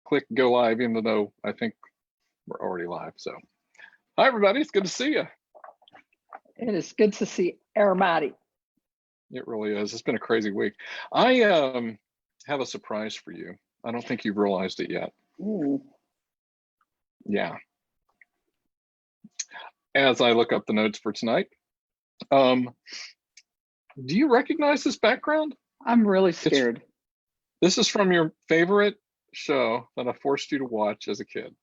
click go live, even though I think we're already live. So, hi everybody, it's good to see you. It is good to see everybody. It really is. It's been a crazy week. I have a surprise for you. I don't think you've realized it yet. Ooh. Yeah. As I look up the notes for tonight, do you recognize this background? I'm really scared. This is from your favorite show that I forced you to watch as a kid.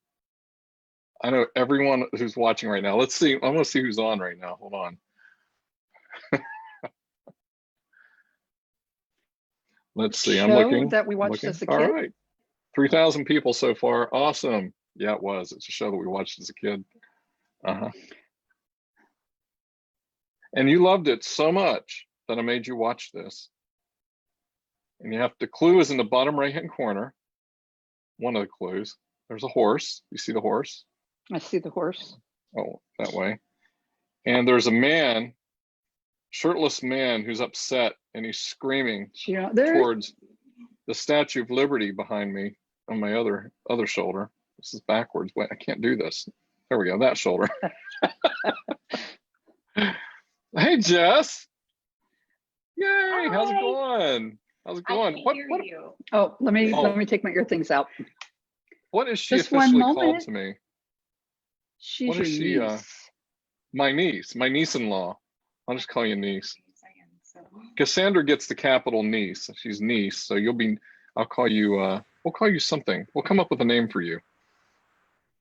I know everyone who's watching right now. Let's see. I want to see who's on right now. Hold on. Let's see. I'm looking. That we watched as a kid. All right. 3,000 people so far. Awesome. Yeah, it was. It's a show that we watched as a kid. And you loved it so much that I made you watch this. And you have the clue is in the bottom right-hand corner. One of the clues. There's a horse. You see the horse? I see the horse. Oh, that way. And there's a man, shirtless man, who's upset, and he's screaming towards the Statue of Liberty behind me on my other shoulder. This is backwards. Wait, I can't do this. There we go. That shoulder. Hey, Jess. Yay! Hi. How's it going? How's it going? What you. Oh, let me take my ear things out. What is she Just officially called to me? She's what is she? My niece-in-law. I'll just call you niece. Cassandra gets the capital niece. She's niece, so you'll be. I'll call you. We'll call you something. We'll come up with a name for you.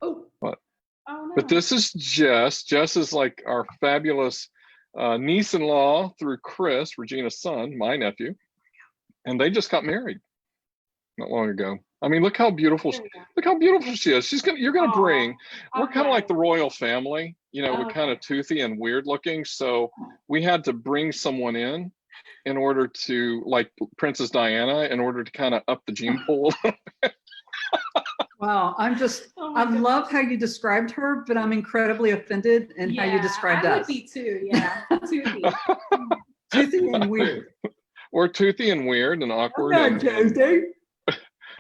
Oh. What? Oh no. But this is Jess. Jess is like our fabulous niece-in-law through Chris, Regina's son, my nephew, and they just got married not long ago. I mean, look how beautiful she is. You're gonna bring. We're kind of like the royal family, you know. We're kind of toothy and weird looking, so we had to bring someone in order to, like Princess Diana, in order to kind of up the gene pool. Wow, I love how you described her, but I'm incredibly offended in how you described us. I would be too, yeah. Toothy. Toothy and weird. We're toothy and weird and awkward.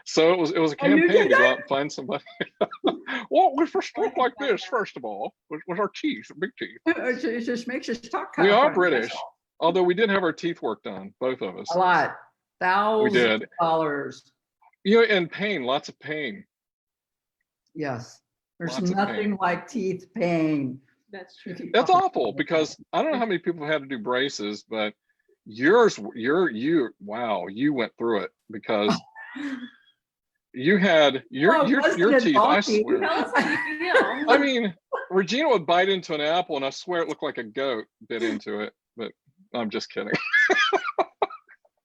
So it was a campaign to go out and find somebody. Well, we first talk like this, first of all, with our teeth, big teeth. It just makes us talk. We are British, although we did have our teeth work done, both of us. A lot, thousands of dollars. You know, and pain, lots of pain. Yes, there's nothing like teeth pain. That's true. That's awful, because I don't know how many people have had to do braces, but you went through it, because you had your teeth. I swear. Tell us how you feel. I mean, Regina would bite into an apple, and I swear it looked like a goat bit into it. But I'm just kidding.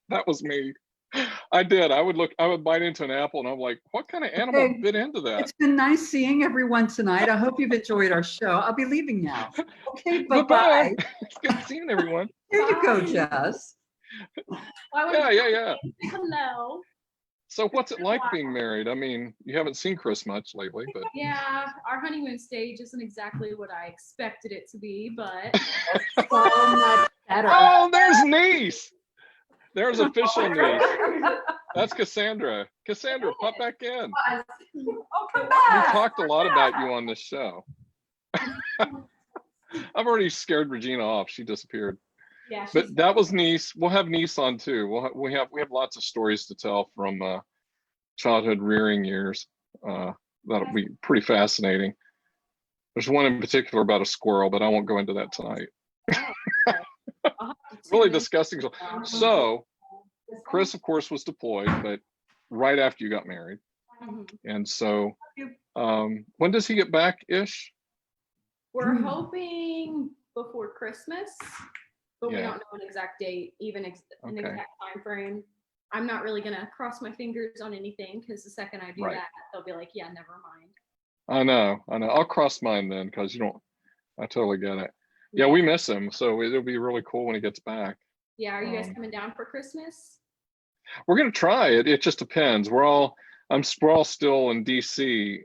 That was me. I did. I would bite into an apple, and I'm like, what kind of animal bit into that? It's been nice seeing everyone tonight. I hope you've enjoyed our show. I'll be leaving now. Okay, bye-bye. It's good seeing everyone. Here you go, Jess. Yeah. Hello. So what's it like being married? I mean, you haven't seen Chris much lately, but yeah, our honeymoon stage isn't exactly what I expected it to be, but so much better. Oh, there's niece. There's official niece. That's Cassandra. Cassandra, pop back in. Oh, come back. We talked a lot about you on this show. I've already scared Regina off. She disappeared. yeah. But that was niece. We'll have niece on too. We have lots of stories to tell from childhood rearing years. That'll be pretty fascinating. There's one in particular about a squirrel, but I won't go into that tonight. Really disgusting. So Chris, of course, was deployed, but right after you got married. And so when does he get back-ish? We're hoping before Christmas, but we don't know an exact date, even an exact time frame. I'm not really gonna cross my fingers on anything, because the second I do that, they'll be like, yeah, never mind. I know. I'll cross mine then, because I totally get it. Yeah, we miss him, so it'll be really cool when he gets back. Yeah, are you guys coming down for Christmas? We're gonna try it. It just depends. We're all still in DC.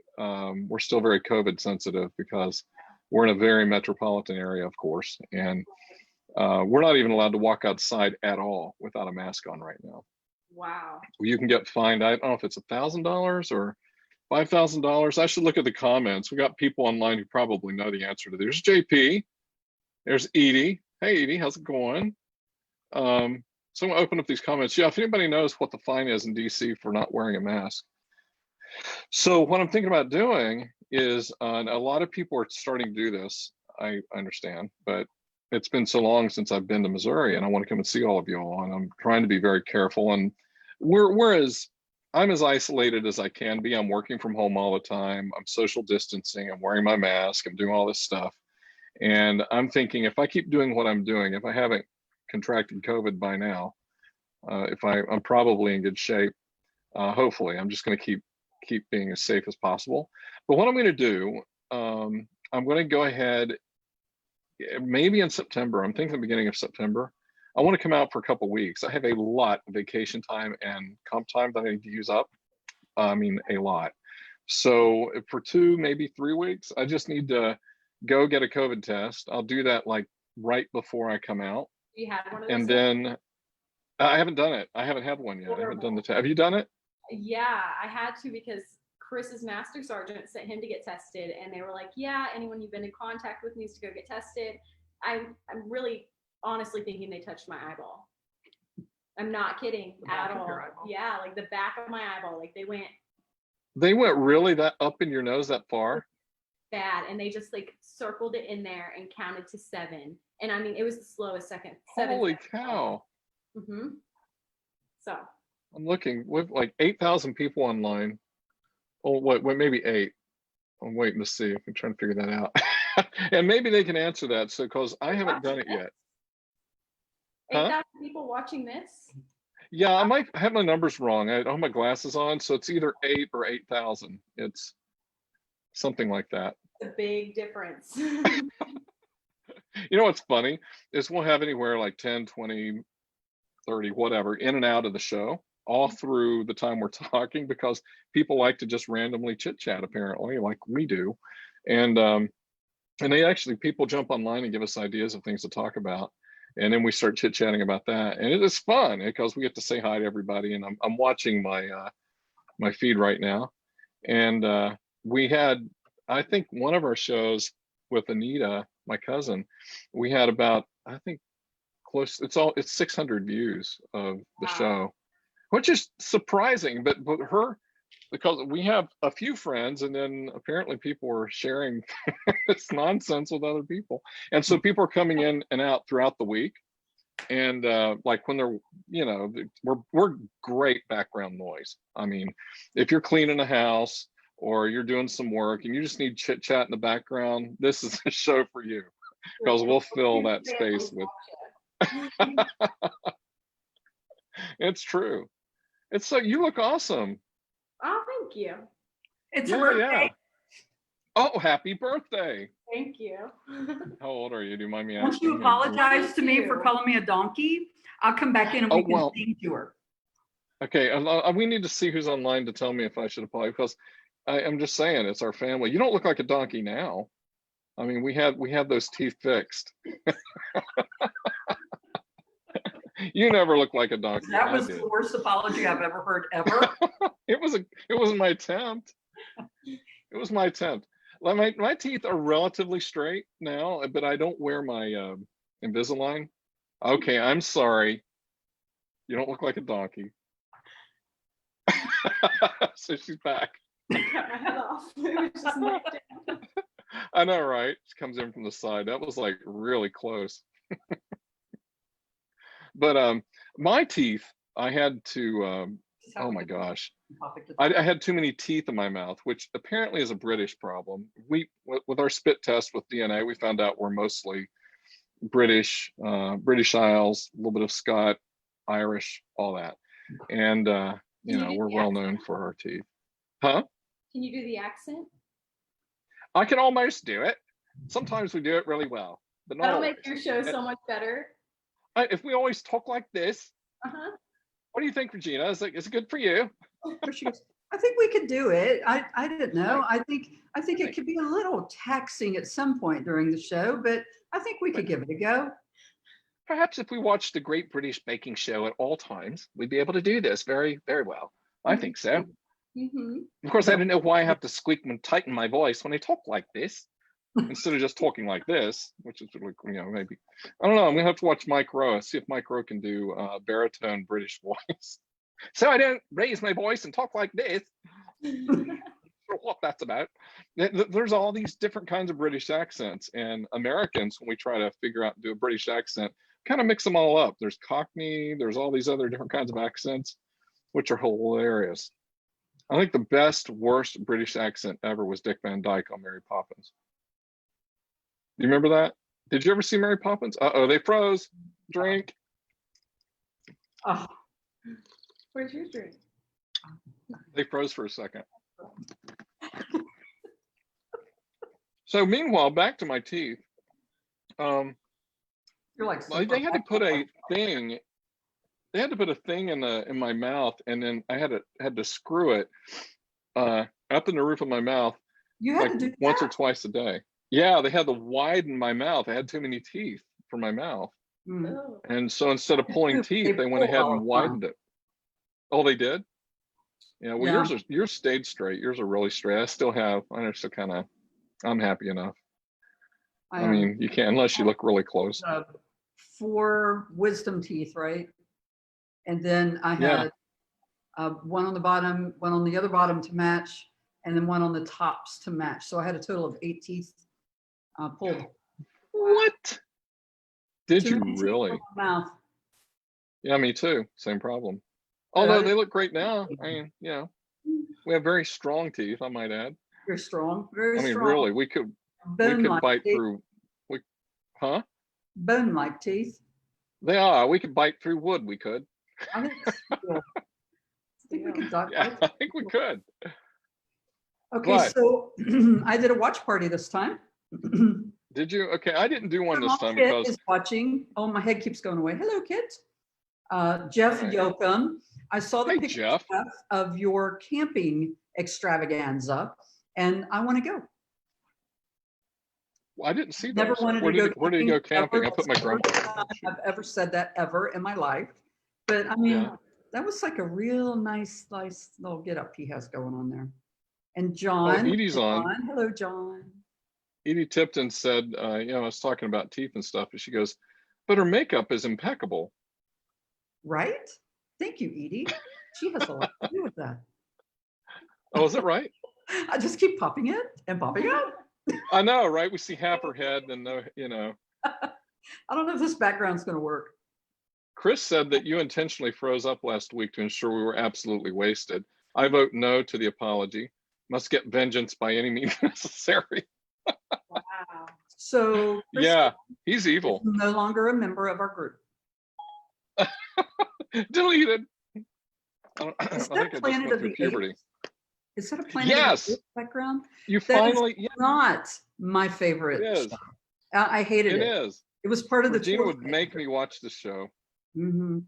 We're still very COVID sensitive, because we're in a very metropolitan area, of course, and we're not even allowed to walk outside at all without a mask on right now. Wow. You can get fined. I don't know if it's $1,000 or $5,000. I should look at the comments. We got people online who probably know the answer to this. There's JP. There's Edie. Hey, Edie, how's it going? So I'm gonna open up these comments. Yeah, if anybody knows what the fine is in DC for not wearing a mask. So what I'm thinking about doing is, and a lot of people are starting to do this, I understand, but it's been so long since I've been to Missouri, and I want to come and see all of you all, and I'm trying to be very careful. And I'm as isolated as I can be. I'm working from home all the time. I'm social distancing. I'm wearing my mask. I'm doing all this stuff. And I'm thinking, if I keep doing what I'm doing, if I haven't contracted COVID by now, I'm probably in good shape. Hopefully, I'm just going to keep being as safe as possible. But what I'm going to do, I'm going to go ahead, maybe in September. I'm thinking the beginning of September. I want to come out for a couple weeks. I have a lot of vacation time and comp time that I need to use up. I mean, a lot. So for 2, maybe 3 weeks, I just need to go get a COVID test. I'll do that like right before I come out. You had one of those? And then I haven't done it. I haven't had one yet. I haven't done the test. Have you done it? Yeah, I had to because Chris's master sergeant sent him to get tested, and they were like, yeah, anyone you've been in contact with needs to go get tested. I'm really honestly thinking they touched my eyeball. I'm not kidding at all. Yeah, like the back of my eyeball. Like They went really that up in your nose that far? Bad, and they just like circled it in there and counted to 7. And I mean, it was the slowest second. 7 Holy seconds. cow. Mm-hmm. So. I'm looking with like 8,000 people online. Oh, what, maybe 8. I'm waiting to see. I'm trying to figure that out. And maybe they can answer that. So, because I haven't done it yet. 8,000 people watching this? Yeah, I might have my numbers wrong. I don't have my glasses on, so it's either 8 or 8,000. It's something like that. It's a big difference. You know what's funny is we'll have anywhere like 10, 20, 30, whatever, in and out of the show all through the time we're talking, because people like to just randomly chit chat, apparently, like we do. And people jump online and give us ideas of things to talk about. And then we start chit chatting about that. And it is fun because we get to say hi to everybody. And I'm watching my feed right now. And we had, I think one of our shows with Anita, my cousin, we had about, I think it's 600 views of the show, which is surprising, but because we have a few friends, and then apparently people were sharing this nonsense with other people. And so people are coming in and out throughout the week. And like when they're, we're great background noise. I mean, if you're cleaning a house or you're doing some work and you just need chit chat in the background, this is a show for you, because we'll fill that space with. It's true. It's so, you look awesome. Oh, thank you. It's a birthday. Yeah. Oh, happy birthday. Thank you. How old are you? Do you mind me Won't asking? you apologize to me for calling me a donkey? I'll come back in and we can sing to her. Okay, we need to see who's online to tell me if I should apply, because I'm just saying, it's our family. You don't look like a donkey now. I mean, we had those teeth fixed. You never looked like a donkey. That was the worst apology I've ever heard, ever. It was my attempt. It was my attempt. My teeth are relatively straight now, but I don't wear my Invisalign. Okay, I'm sorry. You don't look like a donkey. So she's back. Cut my head off. It was just knocked down. I know, right? She comes in from the side. That was like really close. But my teeth, I had to, oh my gosh. I had too many teeth in my mouth, which apparently is a British problem. With our spit test with DNA, we found out we're mostly British, British Isles, a little bit of Scot, Irish, all that. And, we're well known for our teeth. Huh? Can you do the accent? I can almost do it. Sometimes we do it really well, but not That'll always. make your show so much better. If we always talk like this, Uh-huh. what do you think, Regina? Is it good for you? I think we could do it. I didn't know. I think it could be a little taxing at some point during the show, but I think we could give it a go. Perhaps if we watched the Great British Baking Show at all times, we'd be able to do this very, very well. I think so. Of course, I didn't know why I have to squeak and tighten my voice when I talk like this instead of just talking like this, which is really, maybe. I don't know. I'm going to have to watch Mike Rowe, see if Mike Rowe can do baritone British voice. So I don't raise my voice and talk like this. What that's about. There's all these different kinds of British accents, and Americans, when we try to figure out do a British accent, kind of mix them all up. There's Cockney, there's all these other different kinds of accents, which are hilarious. I think the best, worst British accent ever was Dick Van Dyke on Mary Poppins. Do you remember that? Did you ever see Mary Poppins? Uh-oh, they froze. Drink. Oh, Where's your drink? They froze for a second. So meanwhile, back to my teeth. you're like They had to put a thing. They had to put a thing in my mouth, and then I had to screw it up in the roof of my mouth You had like to do once or that. twice a day. Yeah, they had to widen my mouth. I had too many teeth for my mouth, Mm. Oh. and so instead of pulling teeth, they went ahead and widened it. Oh, they did. Yeah. Well, Yeah. yours stayed straight. Yours are really straight. I still have. I'm still kind of. I'm happy enough. I mean, you can't unless you look really close. 4 wisdom teeth, right? And then I had one on the bottom, one on the other bottom to match, and then one on the tops to match. So I had a total of 8 teeth pulled. What? Did Too you many teeth really? in my mouth. Yeah, me too. Same problem. But Although I they look great now. I mean, we have very strong teeth, I might add. Very strong, very I mean, strong. really, we could Bone-like bite teeth. through. Huh? Bone-like teeth. They are. We could bite through wood. We could. I think, I think we could talk. Yeah, I think we could. Okay, But- so I did a watch party this time. Did you? Okay, I didn't do one this Mom time Kit because is watching. Oh, my head keeps going away. Hello, Kit. Jeff All right. Yoakum. I saw the Hey, picture Jeff. of your camping extravaganza, and I want to go. I didn't see Never those. wanted Where to go. did you go camping? I ever. put my That's the grandpa. first time I've ever said that ever in my life. But I mean, Yeah. that was like a real nice little get up he has going on there. And Oh, John. Edie's on. Hello, John. Edie Tipton said, I was talking about teeth and stuff, and she goes, but her makeup is impeccable. Right? Thank you, Edie. She has a lot to do with that. Oh, is it right? I just keep popping in and popping out. I know, right? We see half her head and no, I don't know if this background's going to work. Chris said that you intentionally froze up last week to ensure we were absolutely wasted. I vote no to the apology. Must get vengeance by any means necessary. Wow. So Chris Yeah, he's evil. is no longer a member of our group. Deleted. I Is think I that just Planet went of through the puberty. Apes? Is that a Planet Yes. of the Apes background? You That is finally, yeah, not my favorite it is. show. I hated It it. is. It was part of the Regina tour. would make me watch the show. Mhm.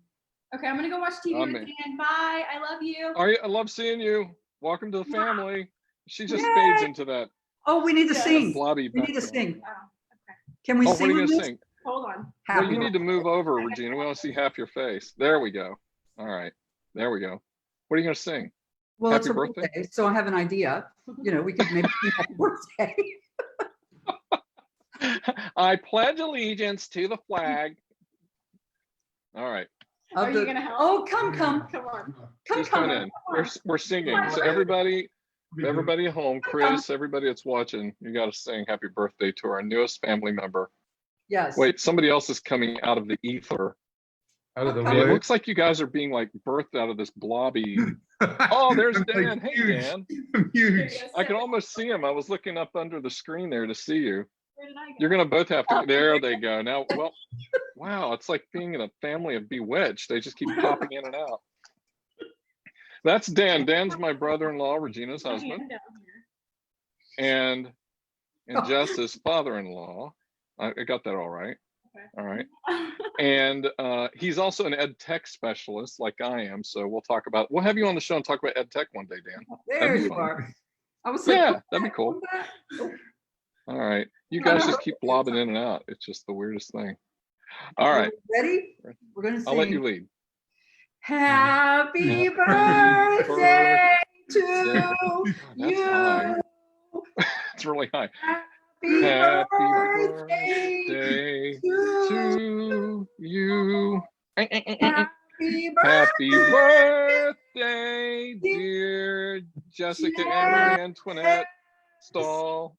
Okay, I'm gonna go watch TV with Amen. Dan. Bye. I love you. I love seeing you. Welcome to the family. She just Yay. fades into that Oh, we need to Yes. sing. blobby We need to background. sing. Wow. Okay. Can we Oh, what are sing you on gonna this? sing? Hold on. Well, Happy you need to move over, Regina. We want to see half your face. There we go. All right. There we go. What are you gonna sing? Well, it's Happy a birthday? birthday, so I have an idea. We could maybe sing happy birthday. I pledge allegiance to the flag. All right. Are you gonna help? Oh, come. Come on. Come, Who's coming come. in? We're singing. So everybody at home, Chris, everybody that's watching, you got to sing happy birthday to our newest family member. Yes. Wait, somebody else is coming out of the ether. Out of the Okay. It way. looks like you guys are being like birthed out of this blobby. Oh, there's I'm, like, Dan. Hey, huge. Dan. I'm huge. I can almost see him. I was looking up under the screen there to see you. Where did I go? You're gonna both have to. There they go. Now, well, wow, it's like being in a family of Bewitched. They just keep popping in and out. That's Dan. Dan's my brother-in-law, Regina's My husband, hand down here. and Jess's father-in-law. I got that all right. Okay. All right. And he's also an ed tech specialist, like I am. So we'll have you on the show and talk about ed tech one day, Dan. There That'd be you fun. are. I was like, Yeah, what's that'd be that? cool. What's that? All right. You guys just keep blobbing in and out. It's just the weirdest thing. All right. Ready? We're going to sing. I'll let you lead. Happy Happy birthday to That's high. you. It's really high. Happy Happy birthday birthday to to you. Happy Happy birthday, birthday, dear Jessica and Marie Antoinette Stahl.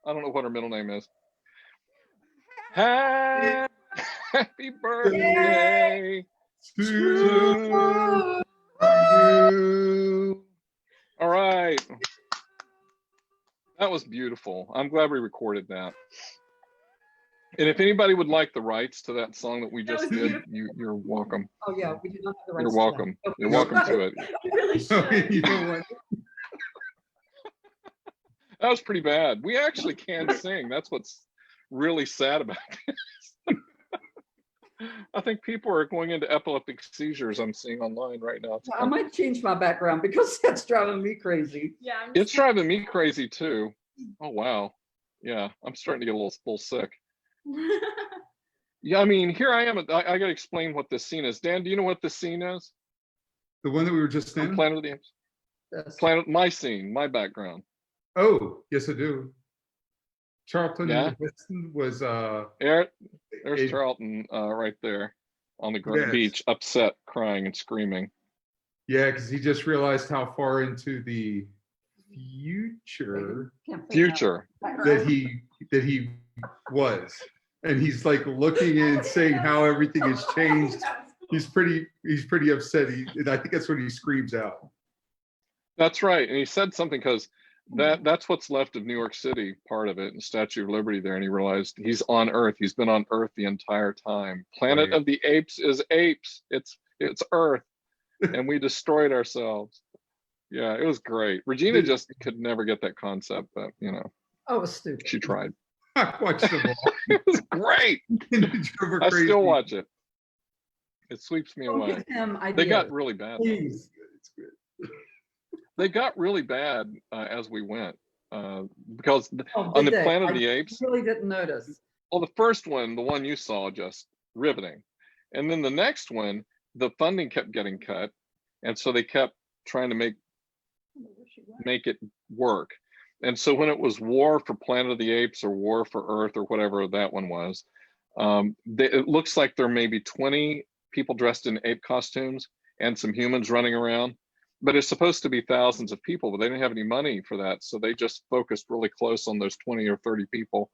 I don't know what her middle name is. Happy birthday to to you. All right. That was beautiful. I'm glad we recorded that. And if anybody would like the rights to that song that we just did, you're welcome. Oh yeah, we do not have the rights. You're to welcome. that. You're welcome to it. You really should. You know what? That was pretty bad. We actually can sing. That's what's really sad about this. I think people are going into epileptic seizures. I'm seeing online right now. I might change my background because that's driving me crazy. Yeah, I'm It's driving me crazy too. Oh wow. Yeah, I'm starting to get a little sick. Yeah, I mean, here I am. I got to explain what this scene is. Dan, do you know what this scene is? The one that we were just From in? Planet of the Apes. Yes. My scene, my background. Oh, yes, I do. Charlton Yeah. Heston was There's it- Charlton right there on the Yes. beach, upset, crying and screaming. yeah, because he just realized how far into the future Future. that he was. And he's like looking and saying how everything has changed. He's pretty upset. And I think that's what he screams out. That's right. And he said something because that's what's left of New York City, part of it, and Statue of Liberty there. And he realized he's on Earth. He's been on Earth the entire time. Planet Right. of the Apes is apes. It's Earth. And we destroyed ourselves. Yeah, it was great. Regina just could never get that concept, but Oh, it was stupid. she tried. I watched them all. It was great. And it drove her I crazy. still watch it. It sweeps me Don't away. give him They ideas, got really bad. please. It's good. They got really bad as we went because Oh, on the did they? Planet of I the Apes, really didn't notice. well, the first one, the one you saw, just riveting. And then the next one, the funding kept getting cut. And so they kept trying to make it work. And so when it was War for Planet of the Apes or War for Earth or whatever that one was, it looks like there may be 20 people dressed in ape costumes and some humans running around. But it's supposed to be thousands of people, but they didn't have any money for that. So they just focused really close on those 20 or 30 people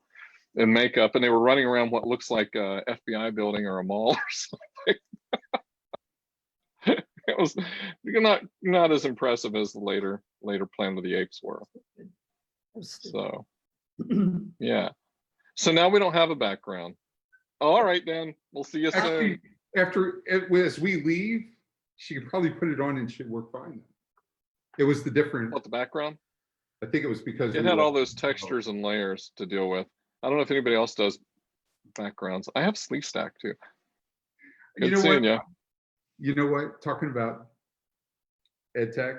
in makeup. And they were running around what looks like a FBI building or a mall or something. It was not as impressive as the later Planet of the Apes were. It was stupid. So yeah. So now we don't have a background. All right, Dan. We'll see you soon. As we leave, she could probably put it on and it should work fine then. It was the different, What, the background? I think it was because It we had were- all those textures and layers to deal with. I don't know if anybody else does backgrounds. I have Sleep Stack too. You Good know seeing what? you. You know what? Talking about ed tech,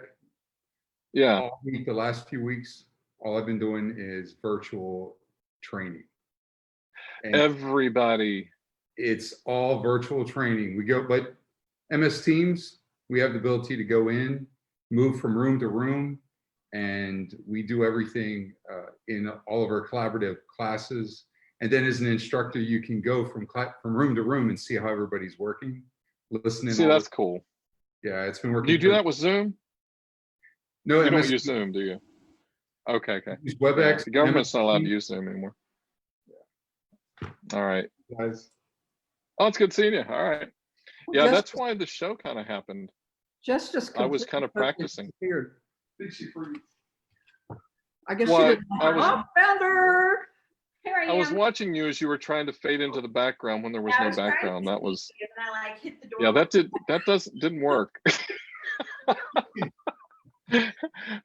Yeah. all week, the last few weeks, all I've been doing is virtual training. And Everybody. it's all virtual training. We go, but MS Teams, we have the ability to go in, move from room to room, and we do everything in all of our collaborative classes. And then as an instructor, you can go from room to room and see how everybody's working, listening. See, that's cool. Yeah, it's been working. Do you do that with Zoom? No, You don't MS use Zoom, do you? Okay. use Yeah, WebEx. the government's not allowed to MS use Zoom anymore. All right. guys. Oh, it's good seeing you. All right. Yeah, Jess that's why the show kind of happened. Jess just I was completely kind of practicing. disappeared. Did she freeze? I guess What? she didn't. I was- Oh, found her. Here I am. I was watching you as you were trying to fade into the background when there was I no was trying background. to That was, see if I like hit the door. yeah, didn't work.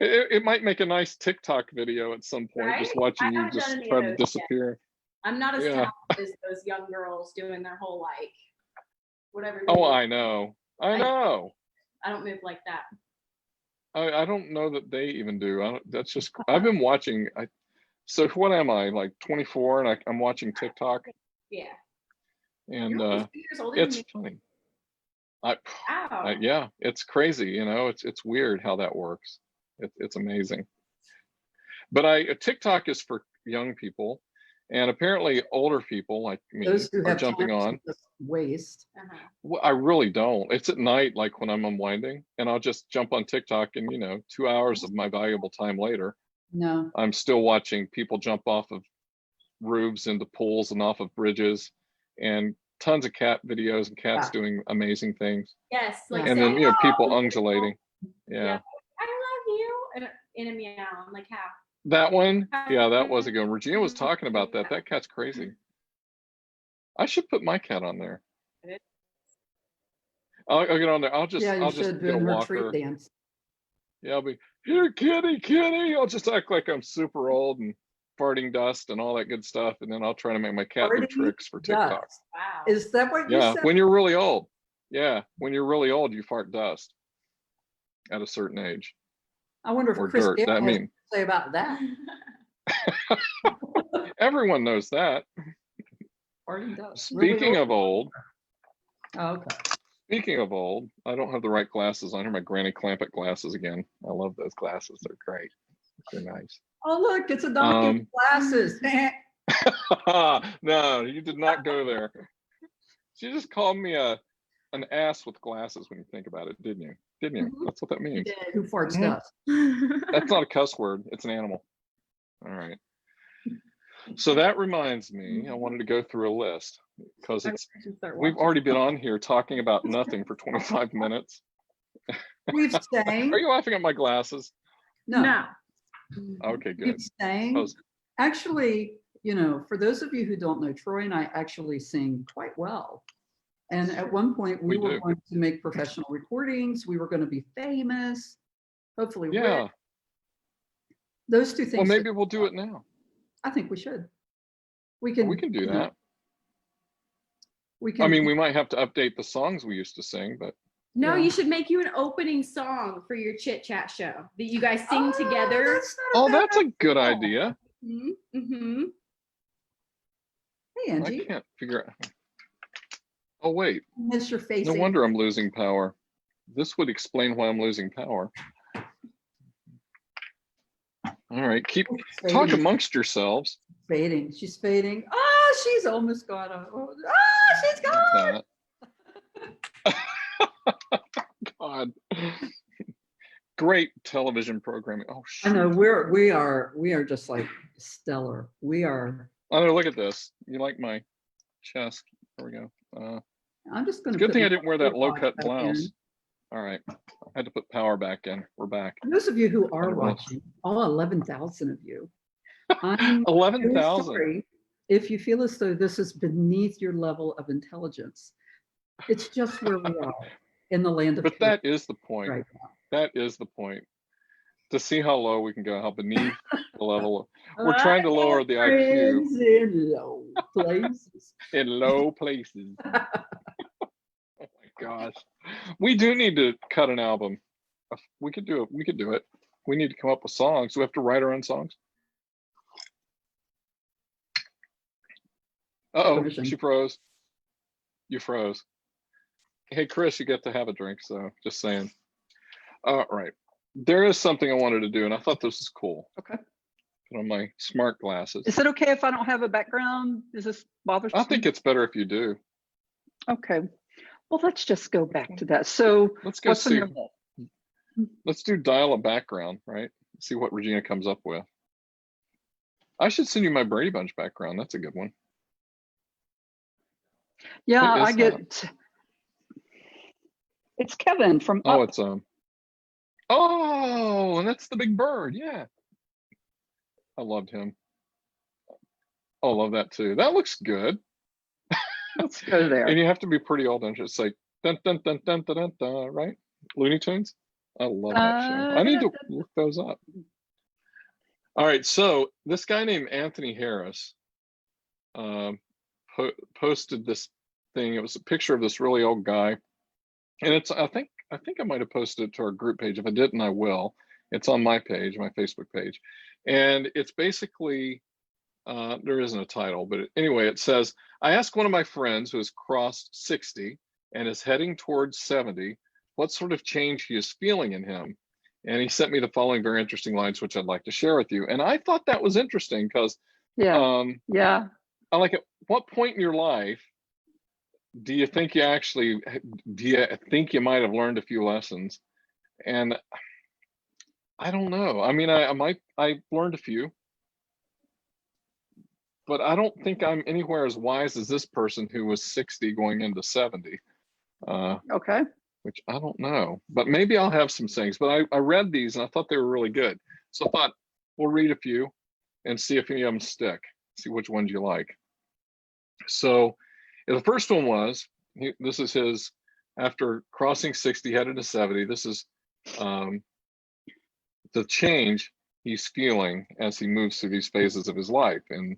It might make a nice TikTok video at some point, just Right? watching I you haven't just done any try of to those yet. disappear. I'm not as Yeah. talented as those young girls doing their whole like whatever. Oh, video. I know. I know. I don't move like that. I don't know that they even do. That's just, I've been watching. So what am I, like 24, and I'm watching TikTok, Yeah. and You're almost 2 years older than it's me. funny. Wow. Yeah, it's crazy. You know, it's weird how that works. It's amazing. But TikTok is for young people, and apparently older people like me Those who are have jumping time to on. just waste. Uh-huh. Well, I really don't. It's at night, like when I'm unwinding, and I'll just jump on TikTok, and 2 hours of my valuable time later, No, I'm still watching people jump off of roofs into pools and off of bridges, and tons of cat videos and cats Yeah. doing amazing things. Yes, like And then, saying, people "Oh, undulating. yeah, Yeah. I love you," and in a meow. I'm like, how? That one, yeah, that was a good one. Regina was talking about that. That cat's crazy. I should put my cat on there. I'll get on there. I'll just yeah, you I'll just should get a do her treat walker. dance. Yeah, I'll be here, kitty, kitty. I'll just act like I'm super old and farting dust and all that good stuff, and then I'll try to make my cat do Farting tricks for TikTok. dust. Wow. Is that what you Yeah, said? when you're really old. Yeah, when you're really old, you fart dust at a certain age, I wonder if or Chris dirt. Gayle I has mean, to say about that. everyone knows that. Farting dust. Speaking of old, Oh, okay. Speaking of old, I don't have the right glasses on here. My Granny Clampett glasses again. I love those glasses. They're great. They're nice. Oh, look, it's a donkey with glasses. No, you did not go there. She just called me an ass with glasses when you think about it, didn't you? Didn't you? Mhm. That's what that means. Who farts Mhm. dust? That's not a cuss word. It's an animal. All right. So that reminds me, I wanted to go through a list because we've already been on here talking about nothing for 25 minutes. We've sang. Are you laughing at my glasses? No. Okay, We've good. sang. Pose. Actually, for those of you who don't know, Troy and I actually sing quite well. And at one point we were do. going to make professional recordings. We were going to be famous. Hopefully, Yeah. rich. Those two things. Well, maybe we'll do it now. I think we should. We We can do that. We can. I mean, we might have to update the songs we used to sing, but No, Yeah. you should make you an opening song for your chit chat show that you guys sing together. that's a good idea. Mm-hmm. Hey, I Angie. can't figure out. Oh, wait. Miss your face. No wonder I'm losing power. This would explain why I'm losing power. All right, talk amongst yourselves. Fading. She's fading. Oh, she's almost gone. Oh, she's gone. God. Great television programming. Oh, I know we are just like stellar. We are. Oh, look at this. You like my chest? There we go. I'm just going to. Good thing I didn't wear that low-cut back blouse. in. All right, I had to put power back in. We're back. Those of you who are Wonderful. watching, all 11,000 of you, I'm 11,000. sorry if you feel as though this is beneath your level of intelligence. It's just where we are in the land of. But that is the point. Right. That is the point. To see how low we can go, how beneath the level. We're trying to lower the IQ in low places. in low places. Oh my gosh. We do need to cut an album. We could do it. We could do it. We need to come up with songs. We have to write our own songs. Uh-oh, she froze. You froze. Hey, Chris, you get to have a drink, so just saying. All right. There is something I wanted to do, and I thought this was cool. Okay. Put on my smart glasses. Is it okay if I don't have a background? Is this bothersome? I think it's better if you do. Okay. Well, let's just go back to that. So Let's go what's on see. your list? Let's do dial a background, right? See what Regina comes up with. I should send you my Brady Bunch background. That's a good one. Yeah, What I is get. It's Kevin from Oh, Up. it's oh, and that's the big bird. Yeah. I loved him. Oh, I love that too. That looks good. Let's go there. And you have to be pretty old, don't you? It's like dun dun dun dun dun dun, dun right? Looney Tunes. I love that show. I need to look those up. All right, so this guy named Anthony Harris posted this thing. It was a picture of this really old guy, and it's I think I might have posted it to our group page. If I didn't, I will. It's on my page, my Facebook page, and it's basically there isn't a title, but anyway, it says, I asked one of my friends who has crossed 60 and is heading towards 70, what sort of change he is feeling in him. And he sent me the following very interesting lines, which I'd like to share with you. And I thought that was interesting because Yeah. Yeah. I like, at what point in your life do you think you might have learned a few lessons? And I don't know. I mean, I learned a few, but I don't think I'm anywhere as wise as this person who was 60 going into 70. Okay. Which I don't know, but maybe I'll have some things. But I read these and I thought they were really good. So I thought we'll read a few and see if any of them stick, see which ones you like. So the first one was, this is his, after crossing 60, headed to 70. This is the change he's feeling as he moves through these phases of his life, and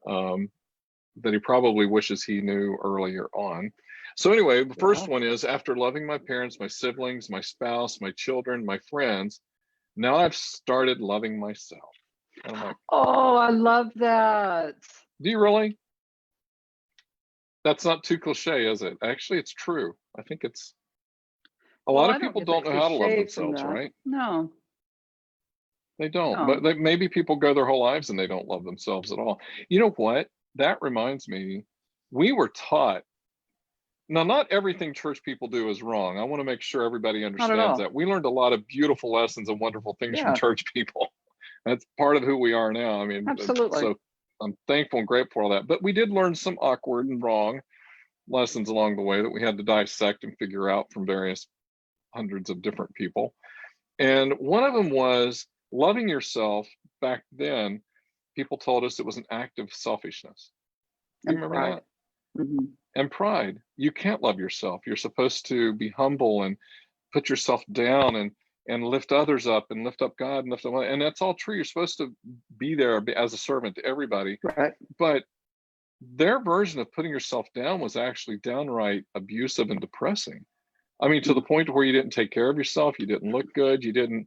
that he probably wishes he knew earlier on. So anyway, the first one is, after loving my parents, my siblings, my spouse, my children, my friends, now I've started loving myself. And I'm like, oh, I love that. do you really? That's not too cliche, is it? Actually, it's true. I think it's, a lot of people don't know how to love themselves, right? No. They don't, No. but maybe people go their whole lives and they don't love themselves at all. You know what? That reminds me, we were taught, now not everything church people do is wrong. I want to make sure everybody understands that. We learned a lot of beautiful lessons and wonderful things from church people. That's part of who we are now. I mean, absolutely. So I'm thankful and grateful for all that. But we did learn some awkward and wrong lessons along the way that we had to dissect and figure out from various hundreds of different people. And one of them was loving yourself. Back then, people told us it was an act of selfishness. You remember that? Mm-hmm. And pride. You can't love yourself. You're supposed to be humble and put yourself down and lift others up and lift up God and lift up, and that's all true. You're supposed to be there as a servant to everybody. Right. But their version of putting yourself down was actually downright abusive and depressing. I mean, to the point where you didn't take care of yourself, you didn't look good, you didn't,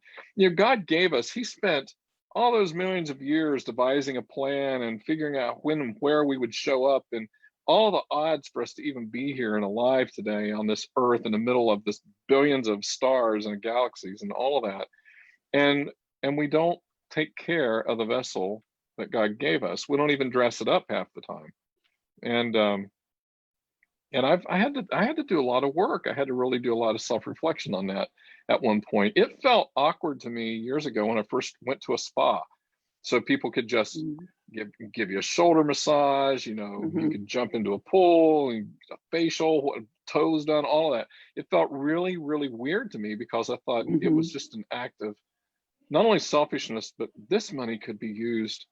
God gave us, he spent all those millions of years devising a plan and figuring out when and where we would show up, and all the odds for us to even be here and alive today on this earth in the middle of this billions of stars and galaxies and all of that. And we don't take care of the vessel that God gave us. We don't even dress it up half the time. And I had to do a lot of work. I had to really do a lot of self-reflection on that at one point. It felt awkward to me years ago when I first went to a spa. So people could just give you a shoulder massage, you could jump into a pool, and a facial, toes done, all of that. It felt really, really weird to me because I thought it was just an act of not only selfishness, but this money could be used,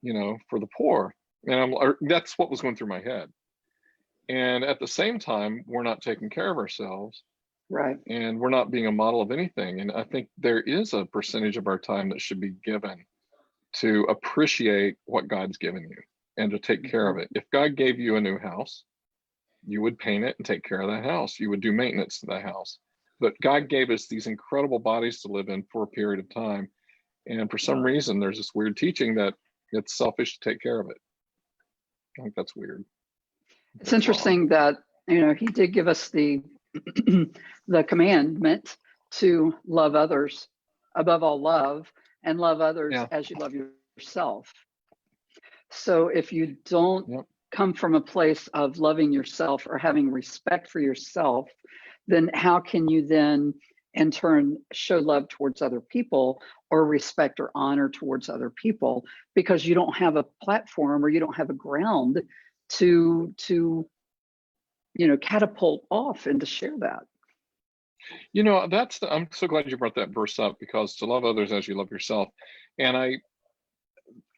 for the poor. And that's what was going through my head. And at the same time, we're not taking care of ourselves. Right. And we're not being a model of anything. And I think there is a percentage of our time that should be given to appreciate what God's given you and to take care of it. If God gave you a new house, you would paint it and take care of that house. You would do maintenance to that house. But God gave us these incredible bodies to live in for a period of time. And for some reason, there's this weird teaching that it's selfish to take care of it. I think that's weird. It's interesting that, he did give us the the commandment to love others above all love, and love others as you love yourself. So if you don't come from a place of loving yourself or having respect for yourself, then how can you then in turn show love towards other people or respect or honor towards other people? Because you don't have a platform or you don't have a ground to catapult off and to share that. I'm so glad you brought that verse up, because to love others as you love yourself. And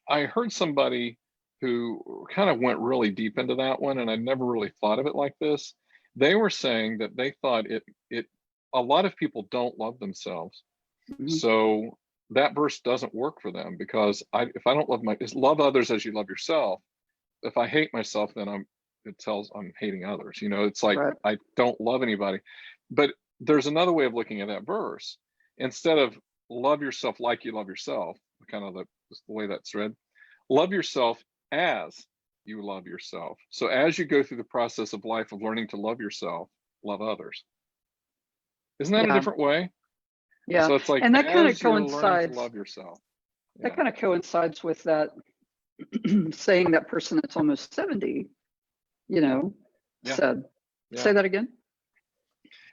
I heard somebody who kind of went really deep into that one, and I never really thought of it like this. They were saying that they thought a lot of people don't love themselves. So that verse doesn't work for them, because if I don't love others as you love yourself, if I hate myself, then I'm hating others. It's like, right. I don't love anybody. But there's another way of looking at that verse. Instead of love yourself like you love yourself, kind of the way that's read, love yourself as you love yourself. So as you go through the process of life of learning to love yourself, love others. Isn't that a Yeah. different way? Yeah. So it's like, And that kind of as you're learning to coincides. love yourself. That Yeah. kind of coincides with that saying that person that's almost 70, Yeah. said. Yeah. Say that again.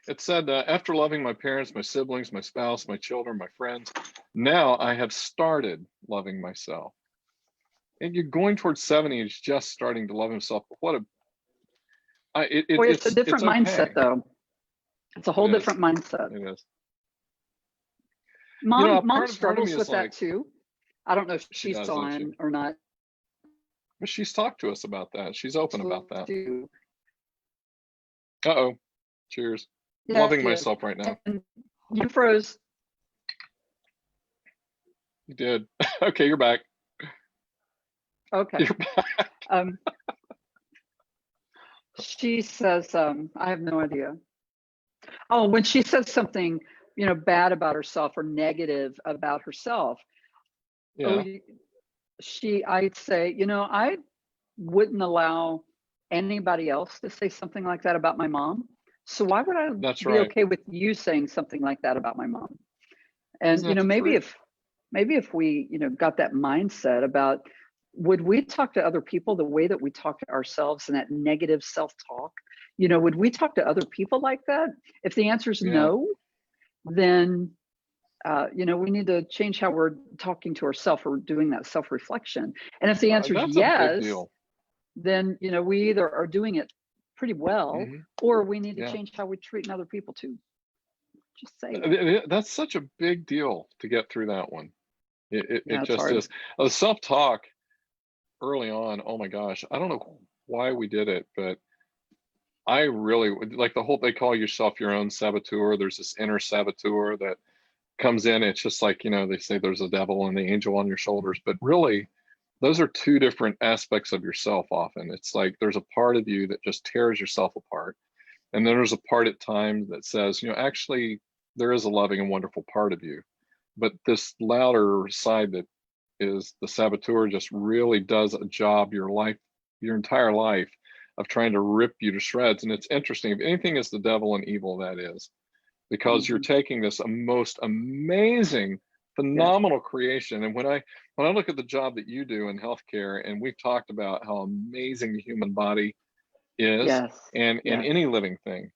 It said, after loving my parents, my siblings, my spouse, my children, my friends, now I have started loving myself. And you're going towards 70 and just starting to love himself. What a, Boy, it's a different mindset, okay. though. It's a whole It is. different mindset. It is. Mom part of me struggles is with like, that too. I don't know if she she's does, doesn't she? on or not. But she's talked to us about that. She's open about that. Too. Uh-oh. Cheers. Yeah, Loving yeah. myself right now. And you froze. You did. Okay, you're back. Okay. You're back. She says, I have no idea. Oh, when she says something, bad about herself or negative about herself, Yeah. I'd say, I wouldn't allow anybody else to say something like that about my mom. So why would I That's be right. okay with you saying something like that about my mom? And, Isn't that the maybe truth? if we, got that mindset about, would we talk to other people the way that we talk to ourselves and that negative self-talk? Would we talk to other people like that? If the answer is Yeah. no, then, we need to change how we're talking to ourselves or doing that self-reflection. And if the answer is That's a big yes, deal. then, we either are doing it pretty well, Mhm. or we need to Yeah. change how we're treating other people too. Just say. That's such a big deal to get through that one. It Yeah, it's just hard. is. The self-talk early on, oh my gosh, I don't know why we did it, but I really like the whole, they call yourself your own saboteur. There's this inner saboteur that comes in. It's just like, they say there's a devil and the angel on your shoulders, but really those are two different aspects of yourself. Often it's like there's a part of you that just tears yourself apart, and then there's a part at times that says, actually there is a loving and wonderful part of you, but this louder side that is the saboteur just really does a job your entire life of trying to rip you to shreds. And it's interesting, if anything is the devil and evil, that is, because you're taking this most amazing, phenomenal creation. And when I look at the job that you do in healthcare, and we've talked about how amazing the human body is, Yes. and Yes. any living thing,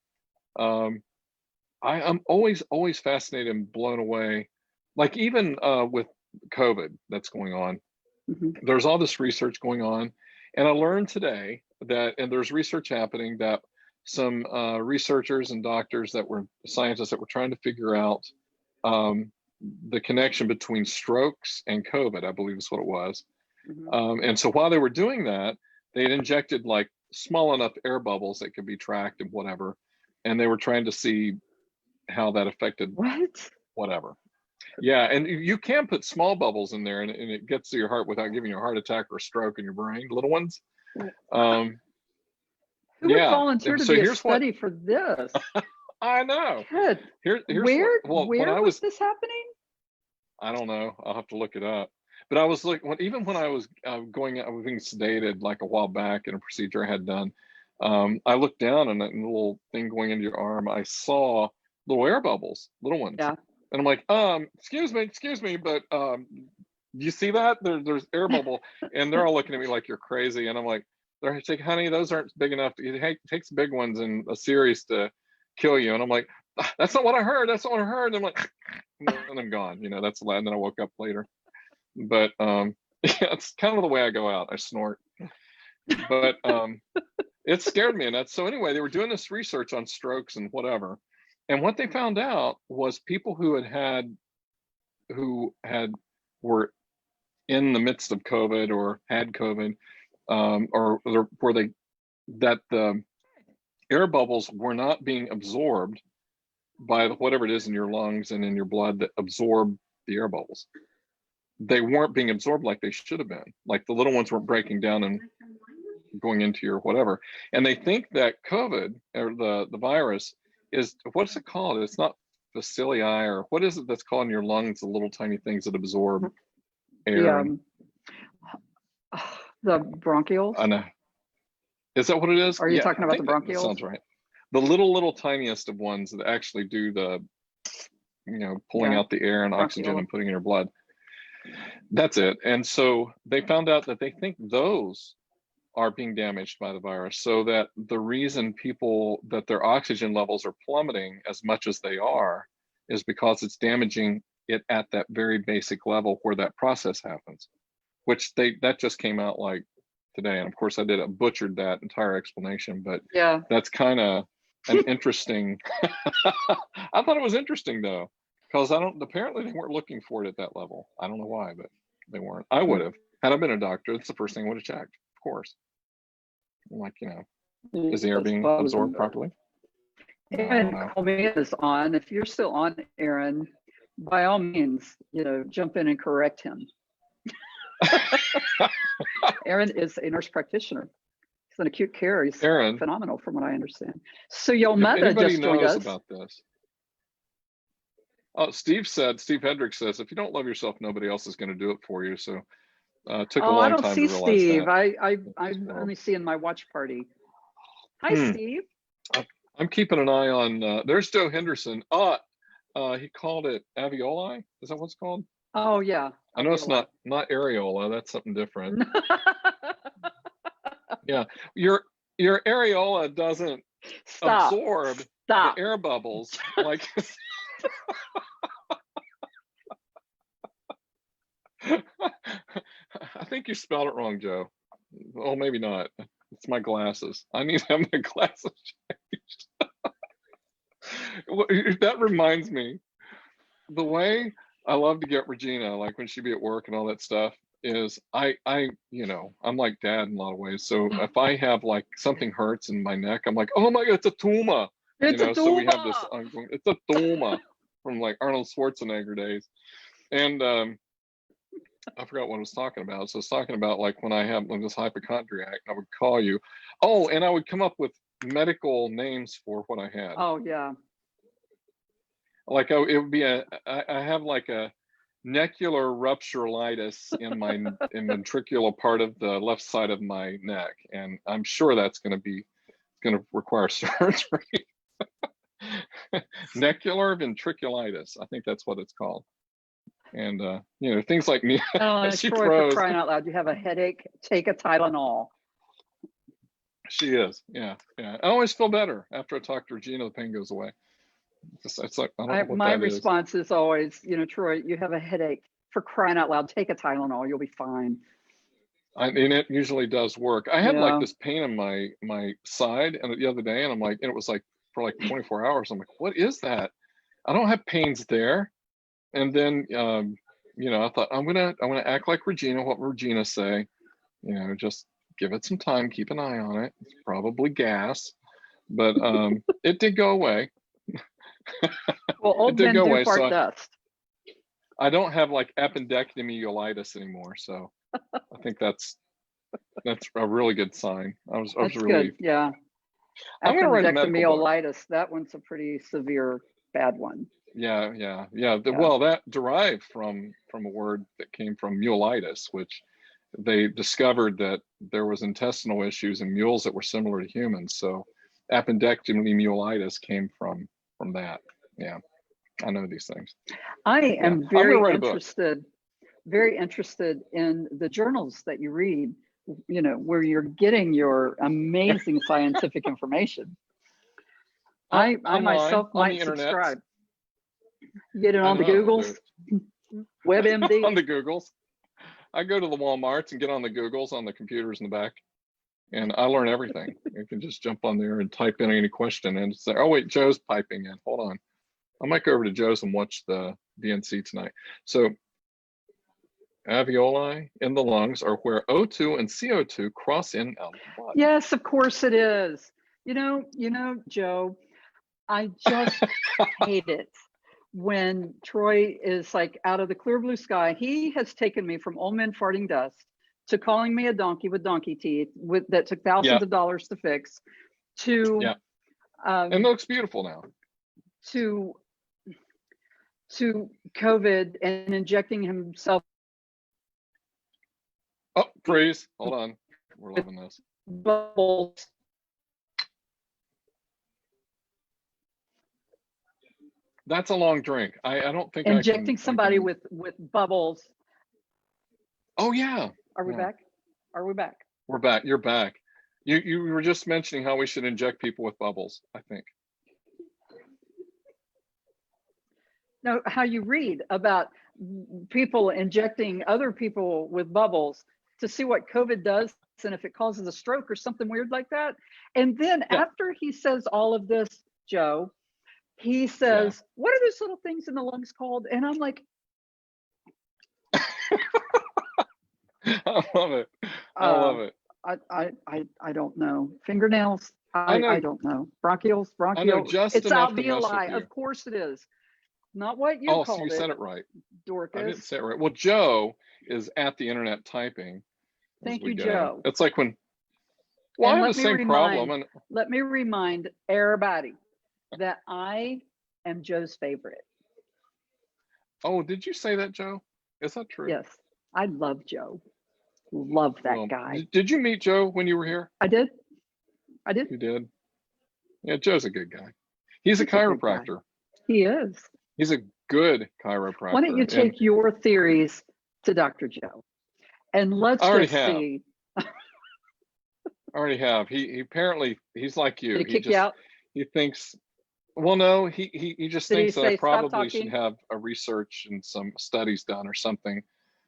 I'm always fascinated and blown away. Like even with COVID that's going on, there's all this research going on, and I learned today that, and there's research happening, that some researchers and doctors scientists that were trying to figure out the connection between strokes and COVID, I believe is what it was. And so while they were doing that, they had injected like small enough air bubbles that could be tracked and whatever, and they were trying to see how that affected whatever. Yeah, and you can put small bubbles in there, and it gets to your heart without giving you a heart attack or a stroke in your brain, little ones. Who would volunteer to be a study for this? I know. Good. Here's where when was this happening? I don't know. I'll have to look it up. But I was looking, even when I was going out, I was being sedated like a while back in a procedure I had done. I looked down, and that little thing going into your arm, I saw little air bubbles, little ones. Yeah. And I'm like, excuse me, but you see that? There's air bubble, and they're all looking at me like you're crazy. And I'm like, they're like, honey, those aren't big enough. It takes big ones in a series to kill you. And I'm like, that's not what I heard. That's not what I heard. And I'm like, and I'm gone. That's the and then I woke up later. But yeah, it's kind of the way I go out. I snort. But it scared me. And so anyway, they were doing this research on strokes and whatever. And what they found out was people who were in the midst of COVID or had COVID, or where the air bubbles were not being absorbed by whatever it is in your lungs and in your blood that absorb the air bubbles. They weren't being absorbed like they should have been. Like the little ones weren't breaking down and going into your whatever. And they think that COVID, or the virus, is, what's it called? It's not bacilli, or what is it that's called in your lungs, the little tiny things that absorb air? The bronchioles? I know. Is that what it is? Are you talking about the bronchioles? Sounds right. the little tiniest of ones that actually do the, pulling out the air and oxygen and putting in your blood. That's it. And so they found out that they think those are being damaged by the virus, so that the reason that their oxygen levels are plummeting as much as they are is because it's damaging it at that very basic level where that process happens, which that just came out like today. And of course I butchered that entire explanation, but Yeah, that's kind of an interesting, I thought it was interesting though, because apparently they weren't looking for it at that level. I don't know why, but they weren't. I would have, had I been a doctor, it's the first thing I would have checked, of course. I'm like, is the air being absorbed properly? Aaron Coleman is on. If you're still on, Aaron, by all means, jump in and correct him. Aaron is a nurse practitioner. He's an acute care. He's phenomenal from what I understand. So your mother just joined us. About this. Oh, Steve Hendricks says, if you don't love yourself, nobody else is going to do it for you. So took a long time to realize Steve. that. I'm only seeing my watch party. Hi, Steve. I'm keeping an eye on, there's Joe Henderson. He called it alveoli. Is that what it's called? Oh yeah. I know it's not areola. That's something different. Yeah. Your areola doesn't absorb the air bubbles. Like I think you spelled it wrong, Joe. Oh, maybe not. It's my glasses. I need to have my glasses changed. That reminds me, the way I love to get Regina, like when she'd be at work and all that stuff, is I'm like dad in a lot of ways. So if I have like something hurts in my neck, I'm like, oh my God, it's a tumor. So we have this ongoing, it's a tumor from like Arnold Schwarzenegger days. And I forgot what I was talking about. So I was talking about like when I have this hypochondriac, I would call you. Oh, and I would come up with medical names for what I had. Oh yeah. Like it would be I have like a necular ruptureitis in my ventricular part of the left side of my neck, and I'm sure that's going to require surgery. Necular ventriculitis, I think that's what it's called. And things like me. She Troy, throws. for crying out loud, you have a headache, take a Tylenol. She is, yeah. I always feel better after I talk to Regina. The pain goes away. It's like, I don't know what my that response is always, Troy, you have a headache, for crying out loud, take a Tylenol, you'll be fine. And it usually does work. I had like this pain in my side and the other day, and I'm like, and it was like for like 24 hours. I'm like, what is that? I don't have pains there. And then I thought I'm gonna act like Regina. What Regina say? Just give it some time, keep an eye on it. It's probably gas, but it did go away. Well, old men do fart dust. I don't have like appendectomyelitis anymore, so I think that's a really good sign. I was relieved. Good, yeah. I'm gonna write a medical book. That one's a pretty severe bad one. Yeah. Well, that derived from a word that came from muleitis, which they discovered that there was intestinal issues in mules that were similar to humans. So appendectomyelitis came from that. Yeah, I know these things. I am very interested in the journals that you read, where you're getting your amazing scientific information. I myself might subscribe. Get it on the Googles, WebMD. On the Googles. I go to the Walmarts and get on the Googles on the computers in the back, and I learn everything. You can just jump on there and type in any question and say, oh wait, Joe's piping in. Hold on. I might go over to Joe's and watch the DNC tonight. So alveoli in the lungs are where O2 and CO2 cross in out of the body. Yes, of course it is. Joe, I just hate it when Troy is like out of the clear blue sky. He has taken me from old men farting dust to calling me a donkey with donkey teeth that took thousands of dollars to fix, to and it looks beautiful now, to COVID and injecting himself. Oh, freeze. Hold on. We're loving this. Bubbles. That's a long drink. I don't think I Injecting can, somebody with bubbles. Oh yeah. Are we Yeah. back? Are we back? We're back. You're back. You were just mentioning how we should inject people with bubbles, I think. No, how you read about people injecting other people with bubbles to see what COVID does and if it causes a stroke or something weird like that. And then Yeah. after he says all of this, Joe, he says, what are those little things in the lungs called? And I'm like, I love it. I love it. I don't know. Fingernails. I know. I don't know. Bronchioles, I know bronchial. just It's enough to mess with alveoli. you. Of course it is. Not what you Oh, so called you said it right. Dorcas. I didn't say it right. Well, Joe is at the internet typing. Thank you, Joe. It's like when, well, And I have the same problem. And let me remind everybody that I am Joe's favorite. oh, did you say that, Joe? Is that true? Yes, I love Joe. Love that guy. Did you meet Joe when you were here? I did. You did? Yeah, Joe's a good guy. He's a chiropractor. He is. He's a good chiropractor. Why don't you take your theories to Dr. Joe? And let's just see. I already have. He apparently, he's like you. Did he kick you out? He thinks, well, no, he just Did he thinks that I say, "Stop probably should talking"? have a research and some studies done or something,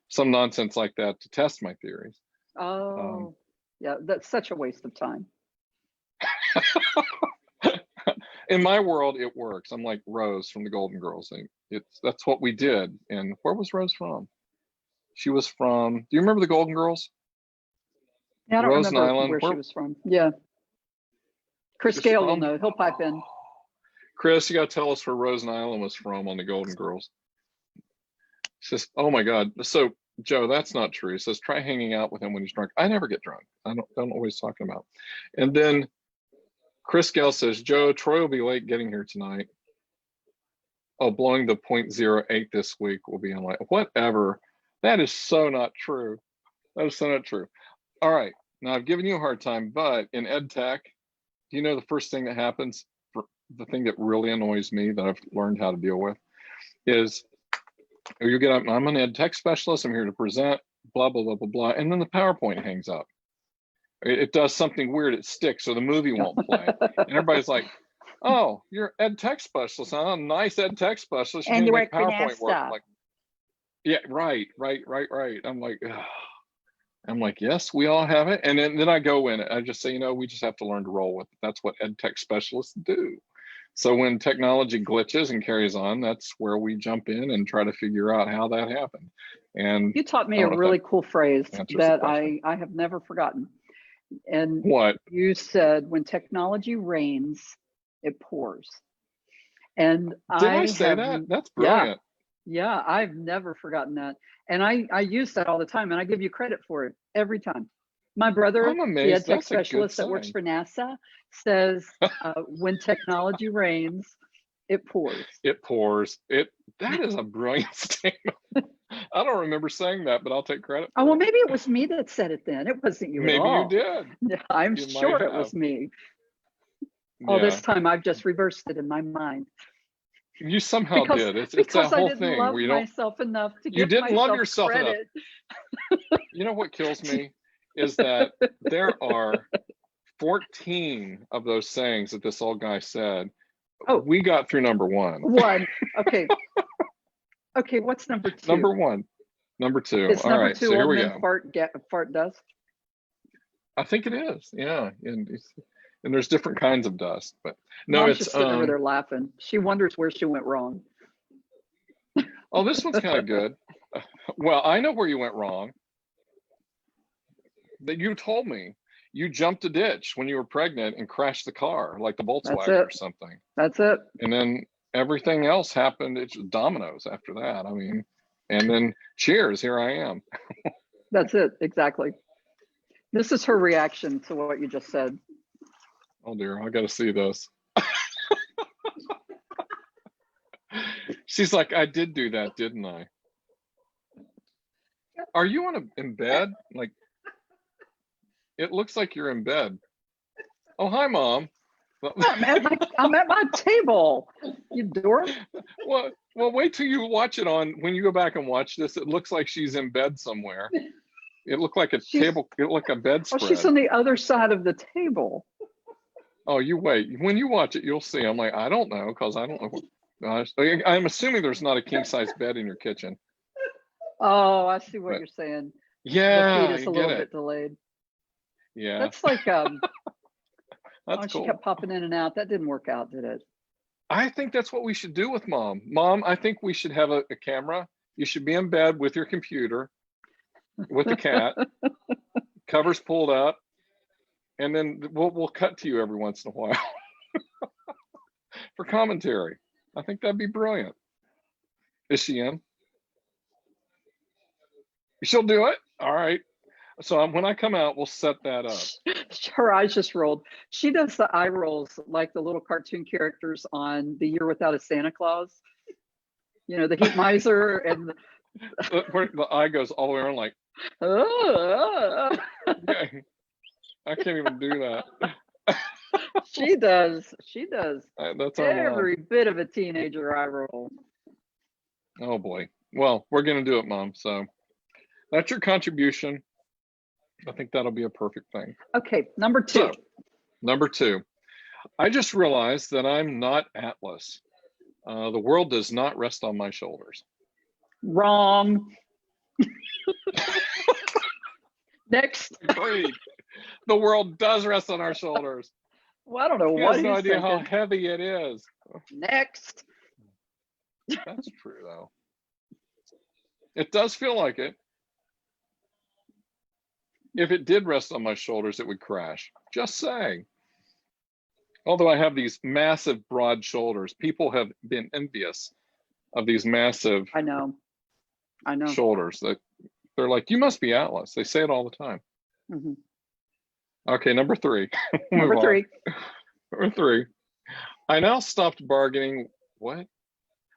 some nonsense like that to test my theories. Oh, yeah, that's such a waste of time. In my world, it works. I'm like Rose from the Golden Girls. That's what we did. And where was Rose from? She was from, do you remember the Golden Girls? Yeah, I don't Rose remember Nyland. where she was from. Yeah. Chris Gale will know. He'll pipe in. Chris, you got to tell us where Rose Nyland was from on the Golden Girls. It's just, oh my God. So, Joe, that's not true. He says, try hanging out with him when he's drunk. I never get drunk. I don't know what he's talking about. And then Chris Gale says, Joe, Troy will be late getting here tonight. Oh, blowing the 0.08 this week will be unlike whatever. That is so not true. That is so not true. All right. Now I've given you a hard time, but in ed tech, do you know the first thing that happens? The thing that really annoys me that I've learned how to deal with is you get up, I'm an ed tech specialist. I'm here to present, blah, blah, blah, blah, blah. And then the PowerPoint hangs up. It does something weird. It sticks, so the movie won't play. And everybody's like, oh, you're ed tech specialist, huh? Nice ed tech specialist. And you make work for PowerPoint work. NASA. Like, yeah, right. I'm like, yes, we all have it. And then I go in it. I just say, we just have to learn to roll with it. That's what ed tech specialists do. So when technology glitches and carries on, that's where we jump in and try to figure out how that happened. And you taught me a really cool phrase that I have never forgotten. And what? You said, when technology rains, it pours. And did I say that? That's brilliant. Yeah, I've never forgotten that. And I use that all the time, and I give you credit for it every time. My brother, the ed tech specialist that works for NASA, says when technology rains, it pours. It pours. That is a brilliant statement. I don't remember saying that, but I'll take credit. Oh, well, maybe it was me that said it then. It wasn't you maybe at all. You did. I'm sure it was me. All this time, I've just reversed it in my mind. You somehow did. It's that whole thing where you don't myself enough to you didn't love yourself credit. enough. You know what kills me is that there are 14 of those sayings that this old guy said. Oh, we got through number one. Okay. Okay, what's number two? Number two. It's all number right, two. So here we go. Fart dust. I think it is. Yeah, and there's different kinds of dust, but no, Mom's it's just sitting over there laughing. She wonders where she went wrong. Oh, this one's kind of good. Well, I know where you went wrong. That you told me you jumped a ditch when you were pregnant and crashed the car, like the Volkswagen or something. That's it. And then everything else happened. It's dominoes after that. I mean, and then cheers, here I am. That's it, exactly. This is her reaction to what you just said. Oh dear, I got to see this. She's like, I did do that, didn't I? Are you in bed? Like, it looks like you're in bed. Oh, hi, Mom. I'm at my table, you dork. Well, wait till you watch it when you go back and watch this. It looks like she's in bed somewhere. It looked like a table. It looked like a bedspread. Oh, she's on the other side of the table. Oh, you wait. When you watch it, you'll see. I'm like, I don't know, because I don't know. Gosh, I'm assuming there's not a king size bed in your kitchen. Oh, I see what you're saying. Yeah, the feed is a little bit delayed. Yeah, That's like that's she cool. kept popping in and out. That didn't work out, did it? I think that's what we should do with mom. Mom, I think we should have a camera. You should be in bed with your computer, with the cat, covers pulled up, and then we'll cut to you every once in a while for commentary. I think that'd be brilliant. Is she in? She'll do it. All right. So when I come out, we'll set that up. Her eyes just rolled. She does the eye rolls like the little cartoon characters on The Year Without a Santa Claus. You know, the heat miser and Where the eye goes all the way around, like, okay. I can't even do that. She does. She does. That's our mom. Every bit of a teenager eye roll. Oh boy. Well, we're gonna do it, Mom. So that's your contribution. I think that'll be a perfect thing. Okay, number 2. So, number 2. I just realized that I'm not Atlas. The world does not rest on my shoulders. Wrong. Next. Agreed. The world does rest on our shoulders. Well, I don't know He what has no he's idea how thinking. heavy it is. Next. That's true, though. It does feel like it. If it did rest on my shoulders, it would crash. Just saying. Although I have these massive, broad shoulders, people have been envious of these massive I know. shoulders. That they're like, you must be Atlas. They say it all the time. Mm-hmm. Okay, number 3. Number 3. Number 3. I now stopped bargaining. What?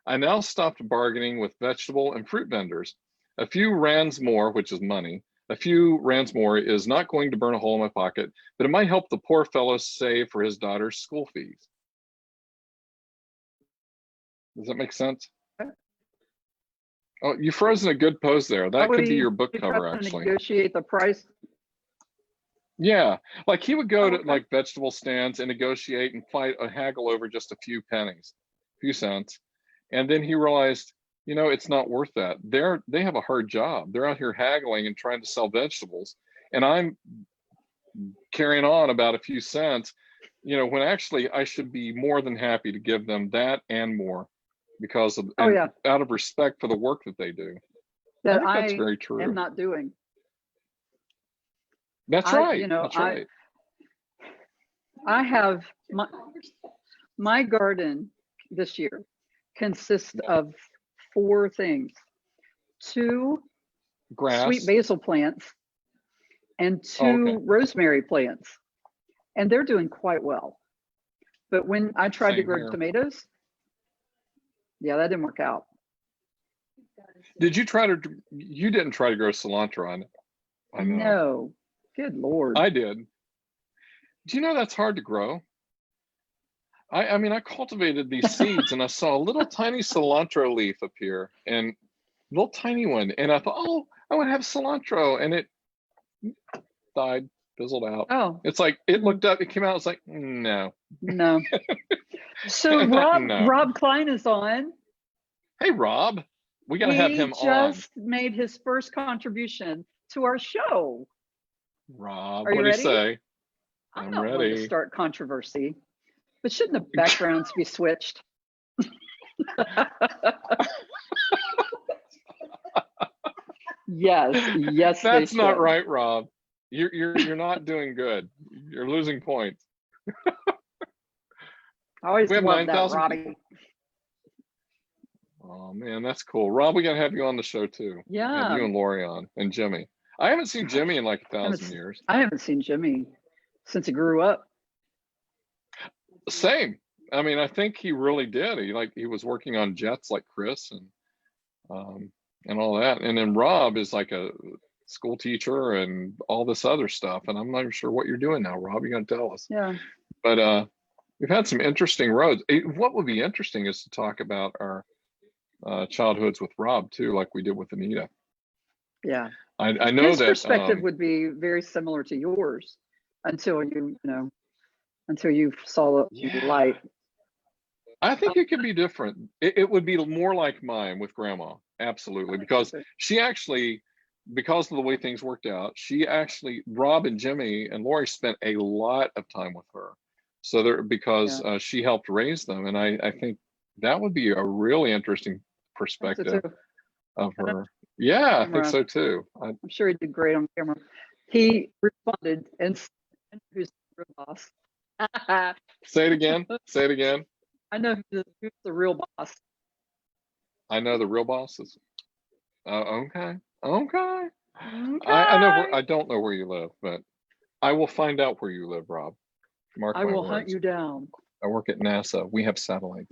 I now stopped bargaining with vegetable and fruit vendors. A few rands more, which is money. A few rands more is not going to burn a hole in my pocket, but it might help the poor fellow save for his daughter's school fees. Does that make sense? Oh, you froze in a good pose there. That could be your book cover, actually. Negotiate the price. Yeah, like he would go to like vegetable stands and negotiate and fight a haggle over just a few pennies, few cents, and then he realized, you know, it's not worth that. They have a hard job. They're out here haggling and trying to sell vegetables, and I'm carrying on about a few cents, you know, when actually I should be more than happy to give them that and more, because of out of respect for the work that they do. That that's very true. am not doing. That's right. You know, that's right. I have my garden this year consists of 4 things: 2 grass, sweet basil plants, and 2 rosemary plants, and they're doing quite well. But when I tried to grow tomatoes, that didn't work out. Did you try to? You didn't try to grow cilantro on it. I know. No. Good Lord. I did. Do you know that's hard to grow? I mean, I cultivated these seeds and I saw a little tiny cilantro leaf appear, and little tiny one. And I thought, oh, I would have cilantro. And it died, fizzled out. Oh. It's like, it looked up, it came out, it's like, no. No. So Rob Klein is on. Hey, Rob. We got to have him on. He just made his first contribution to our show. Rob, what do you say? I'm not ready. One to start controversy, but shouldn't the backgrounds be switched? Yes. That's not right, Rob. You're not doing good. You're losing points. I always love that, Robbie. Oh man, that's cool. Rob, we gotta have you on the show too. Yeah. Have you and Lori on, and Jimmy. I haven't seen Jimmy in like 1,000 years. I haven't seen Jimmy since he grew up. Same. I mean, I think he really did. He was working on jets like Chris and all that. And then Rob is like a school teacher and all this other stuff. And I'm not even sure what you're doing now, Rob. You gotta tell us. Yeah. But we've had some interesting roads. What would be interesting is to talk about our childhoods with Rob too, like we did with Anita. Yeah. I know His that perspective would be very similar to yours until until you saw the light. I think it could be different. It would be more like mine with grandma. Absolutely. Because she actually, because of the way things worked out, Rob and Jimmy and Lori spent a lot of time with her. So because she helped raise them. And I think that would be a really interesting perspective of her. Yeah, I think so too. I'm sure he did great on camera. He responded and said, "Who's the real boss?" Say it again. Say it again. I know who's the real boss. I know the real boss is. Okay. I know. I don't know where you live, but I will find out where you live, Rob. Mark my words. I will hunt you down. I work at NASA. We have satellites,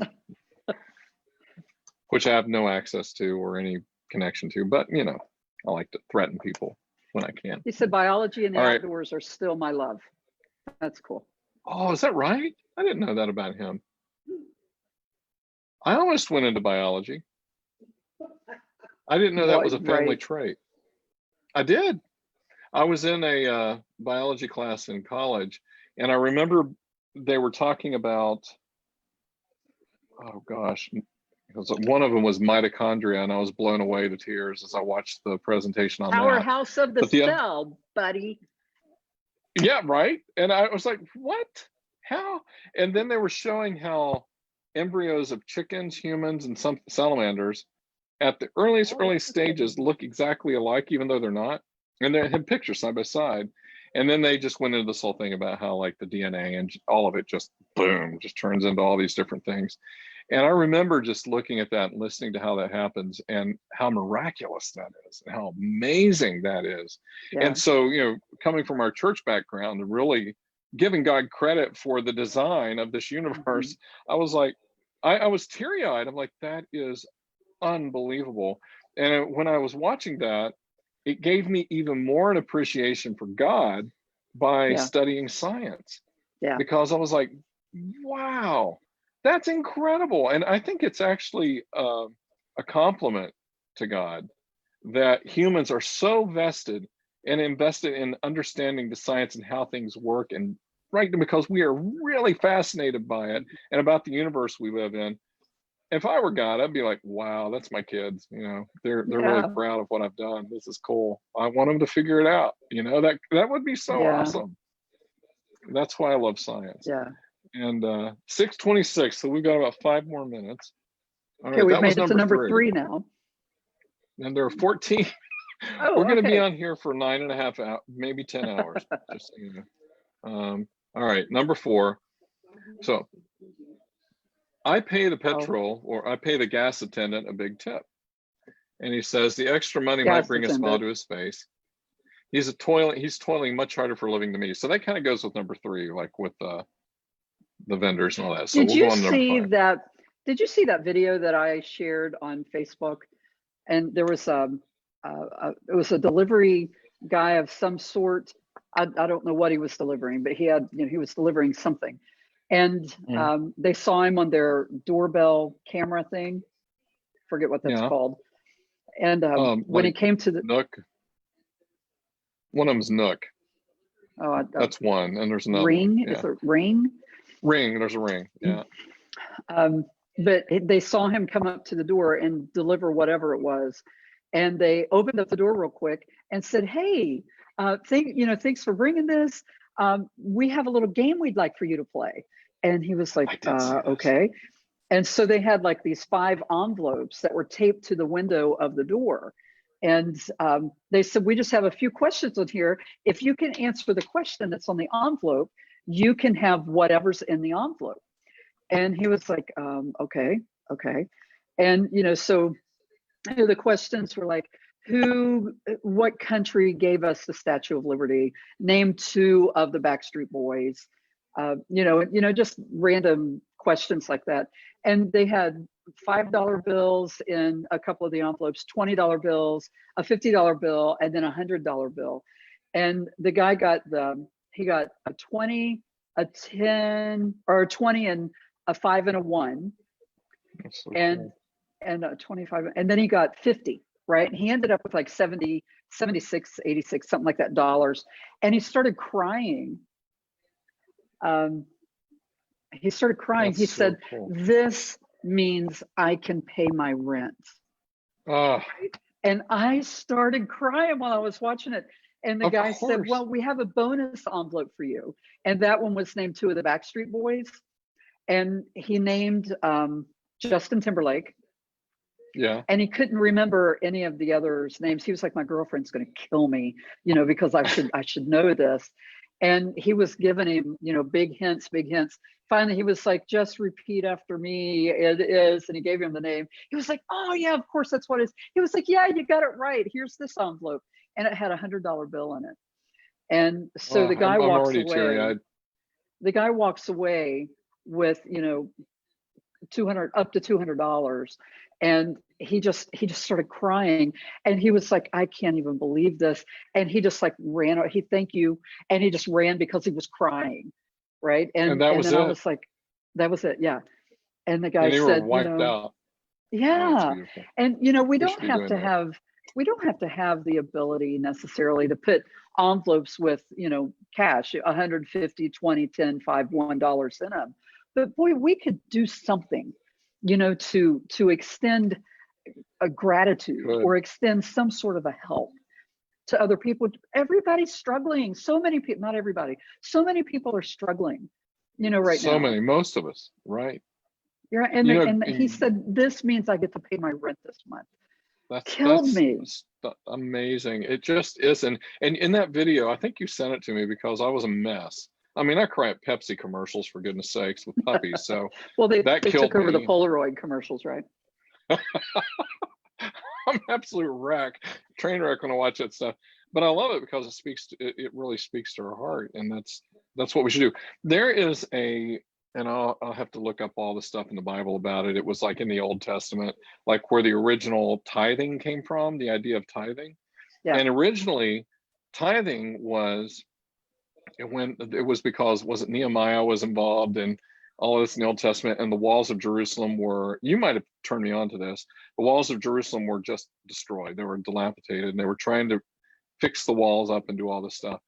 which I have no access to or any connection to. But I like to threaten people when I can. He said biology and the outdoors are still my love. That's cool. Oh, is that right? I didn't know that about him. I almost went into biology. I didn't know that was a family trait. I did. I was in a biology class in college, and I remember they were talking about, oh gosh, one of them was mitochondria, and I was blown away to tears as I watched the presentation on Powerhouse of the cell, buddy. Yeah, right. And I was like, what? How? And then they were showing how embryos of chickens, humans, and some salamanders at the early stages look exactly alike, even though they're not. And they had pictures side by side. And then they just went into this whole thing about how like the DNA and all of it just boom, just turns into all these different things. And I remember just looking at that and listening to how that happens and how miraculous that is and how amazing that is. Yeah. And so, coming from our church background and really giving God credit for the design of this universe, I was like, I was teary-eyed. I'm like, that is unbelievable. And when I was watching that, it gave me even more an appreciation for God by studying science. Yeah. Because I was like, wow, that's incredible. And I think it's actually a compliment to God that humans are so vested and invested in understanding the science and how things work, and because we are really fascinated by it and about the universe we live in. If I were God, I'd be like, wow, that's my kids. They're really proud of what I've done. This is cool. I want them to figure it out. That would be so awesome. That's why I love science. Yeah. And 6:26, so we've got about 5 more minutes. All right, we've made it to number 3 now. And there are 14. We're going to be on here for 9.5 hours, maybe 10 hours. Just so you know. All right, number 4. So I pay the petrol or I pay the gas attendant a big tip. And he says the extra money might bring a smile to his face. He's toiling much harder for a living than me. So that kind of goes with number 3, like with the vendors and all that. So did you see that video that I shared on Facebook? And there was it was a delivery guy of some sort. I don't know what he was delivering, but he was delivering something. And they saw him on their doorbell camera thing. Forget what that's called. And when it came to the Nook, one of them's Nook. Oh, that's one, and there's another Ring. One. Is it Ring? Ring. There's a Ring. Yeah. But they saw him come up to the door and deliver whatever it was, and they opened up the door real quick and said, "Hey, thanks for bringing this. We have a little game we'd like for you to play." And he was like, "Okay." And so they had like these 5 envelopes that were taped to the window of the door. And they said, "We just have a few questions on here. If you can answer the question that's on the envelope, you can have whatever's in the envelope." And he was like, okay. And, so the questions were like, what country gave us the Statue of Liberty? Name 2 of the Backstreet Boys. Just random questions like that. And they had $5 bills in a couple of the envelopes, $20 bills, a $50 bill, and then a $100 bill. And the guy got a 20, a 10 or a 20 and a 5 and a 1, So and cool. and a 25, and then he got 50, right? And he ended up with like 70, 76, 86, something like that dollars. And he started crying. He started crying. That's He so said, cool. "This means I can pay my rent." Oh, And I started crying while I was watching it. And the of guy said, course. "Well, we have a bonus envelope for you." And that one was named 2 of the Backstreet Boys. And he named Justin Timberlake. Yeah. And he couldn't remember any of the others' names. He was like, "My girlfriend's going to kill me, because I should know this." And he was giving him, big hints, big hints. Finally, he was like, "Just repeat after me. It is." And he gave him the name. He was like, "Oh yeah, of course that's what it is." He was like, "Yeah, you got it right. Here's this envelope." And it had a $100 bill in it. And so Oh, the guy I'm walks already away. teary-eyed. The guy walks away with, 200 up to $200, and he just started crying, and he was like, "I can't even believe this." And he just like ran. He thank you, and he just ran because he was crying, right? And that was then I it. was like, "That was it, yeah." And the guy And you were said, wiped out. Oh, that's "Yeah," beautiful. and we We should don't be have doing to that. have the ability necessarily to put envelopes with cash, 150, 20, 10, 5, $1 in them. But boy, we could do something, to extend a gratitude Good. or extend some sort of a help to other people. Everybody's struggling. So many people, not everybody, so many people are struggling, right So now. many, most of us, right? Yeah, and he said, "This means I get to pay my rent this month." Killed me. Amazing. It just is. And in that video, I think you sent it to me because I was a mess. I mean, I cry at Pepsi commercials, for goodness sakes, with puppies. So Well, they that took killed over the me. Polaroid commercials, right? I'm absolute wreck, train wreck when I watch that stuff. But I love it because it really speaks to our heart, and that's what we should do. There is and I'll have to look up all the stuff in the Bible about it. It was like in the Old Testament, like where the original tithing came from, the idea of tithing. Yeah. And originally, tithing was because was it Nehemiah was involved in all of this in the Old Testament, and the walls of Jerusalem were, you might have turned me on to this, the walls of Jerusalem were just destroyed. They were dilapidated, and they were trying to fix the walls up and do all this stuff.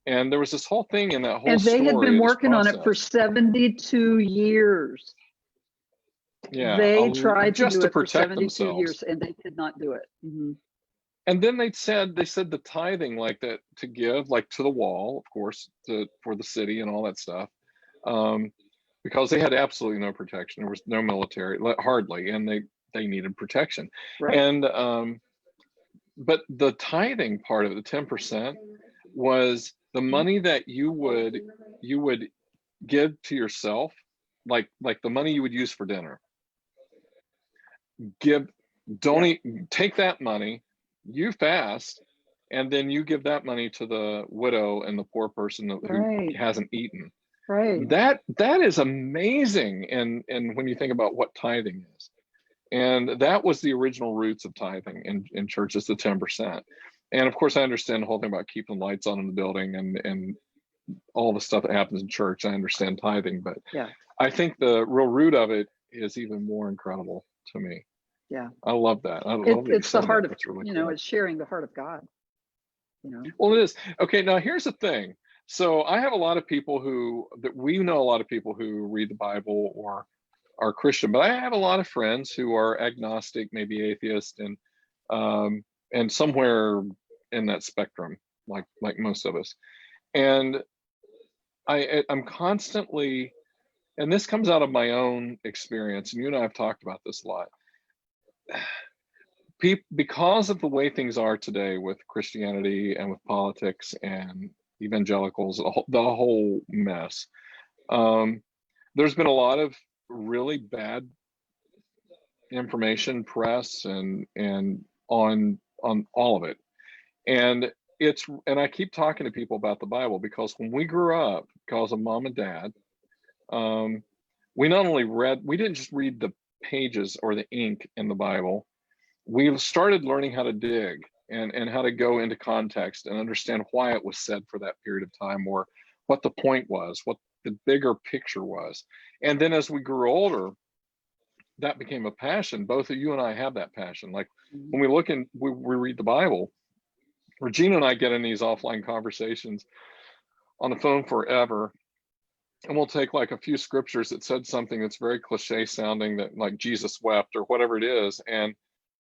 And there was this whole thing in that whole And they story, had been this working on it for process. 72 years. Yeah, They tried to just do to it for protect 72 themselves. years, and they could not do it. Mhm. And then they said the tithing, like that, to give, like to the wall, of course, for the city and all that stuff, because they had absolutely no protection. There was no military, hardly, and they needed protection. Right. And but the tithing part of it, the 10%, was the money that you would give to yourself, like the money you would use for dinner. Take that money, you fast, and then you give that money to the widow and the poor person who Right. hasn't eaten. Right. That is amazing. And when you think about what tithing is, and that was the original roots of tithing in churches, the 10%. And of course, I understand the whole thing about keeping lights on in the building and all the stuff that happens in church. I understand tithing, but Yeah. I think the real root of it is even more incredible to me. Yeah. I love that. I love that It's the heart of, That's really cool. it's sharing the heart of God. Well, it is. Okay, now here's the thing. So I have a lot of people we know a lot of people who read the Bible or are Christian, but I have a lot of friends who are agnostic, maybe atheist, and somewhere in that spectrum, like most of us. And I'm constantly, and this comes out of my own experience, and you and I have talked about this a lot. Because of the way things are today with Christianity and with politics and evangelicals, the whole mess, there's been a lot of really bad information, press, and on all of it. And I keep talking to people about the Bible because when we grew up, because of mom and dad, we didn't just read the pages or the ink in the Bible. We started learning how to dig and how to go into context and understand why it was said for that period of time, or what the point was, the bigger picture was. And then as we grew older, that became a passion. Both of you and I have that passion. Like when we look in, we read the Bible, Regina and I get in these offline conversations on the phone forever. And we'll take like a few scriptures that said something that's very cliche sounding, that like Jesus wept or whatever it is. And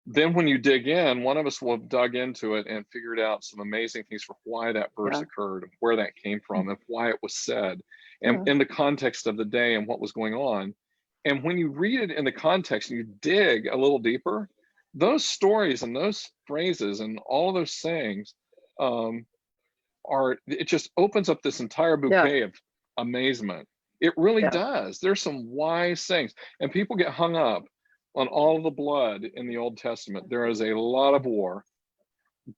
then when you dig in, one of us will have dug into it and figured out some amazing things for why that verse occurred, where that came from, and why it was said, and in the context of the day and what was going on. And when you read it in the context and you dig a little deeper, those stories and those phrases and all those sayings it just opens up this entire bouquet of amazement. It really does. There's some wise sayings, and people get hung up on all of the blood in the Old Testament. There is a lot of war,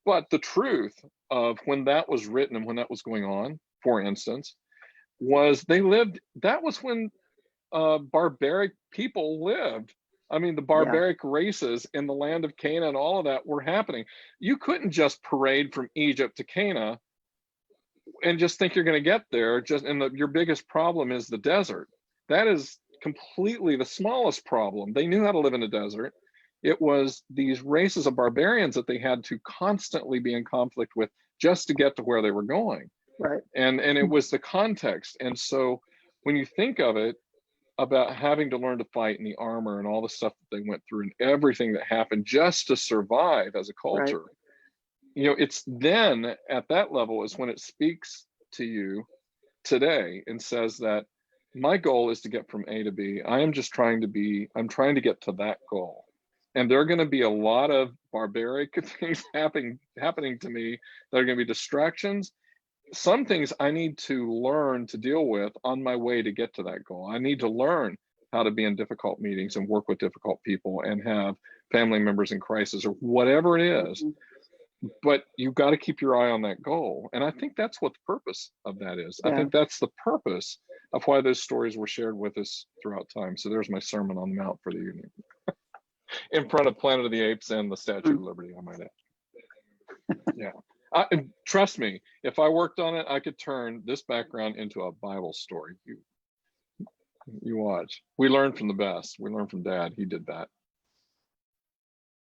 but the truth of when that was written and when that was going on, for instance, was that was when barbaric people lived. I mean, the barbaric races in the land of Canaan, all of that were happening. You couldn't just parade from Egypt to Canaan and just think you're going to get there. Your biggest problem is the desert. That is completely the smallest problem. They knew how to live in a desert. It was these races of barbarians that they had to constantly be in conflict with just to get to where they were going. Right. And it was the context. And so when you think of it, about having to learn to fight in the armor and all the stuff that they went through and everything that happened just to survive as a culture, it's then at that level is when it speaks to you today and says that my goal is to get from A to B. I'm trying to get to that goal. And there are going to be a lot of barbaric things happening to me that are going to be distractions. Some things I need to learn to deal with on my way to get to that goal. I need to learn how to be in difficult meetings and work with difficult people and have family members in crisis or whatever it is. But you've got to keep your eye on that goal. And I think that's what the purpose of that is. I think that's the purpose of why those stories were shared with us throughout time. So there's my Sermon on the Mount for the evening. In front of Planet of the Apes and the Statue of Liberty, I might add. Yeah. Trust me, if I worked on it, I could turn this background into a Bible story. You watch. We learn from the best. We learn from Dad. He did that.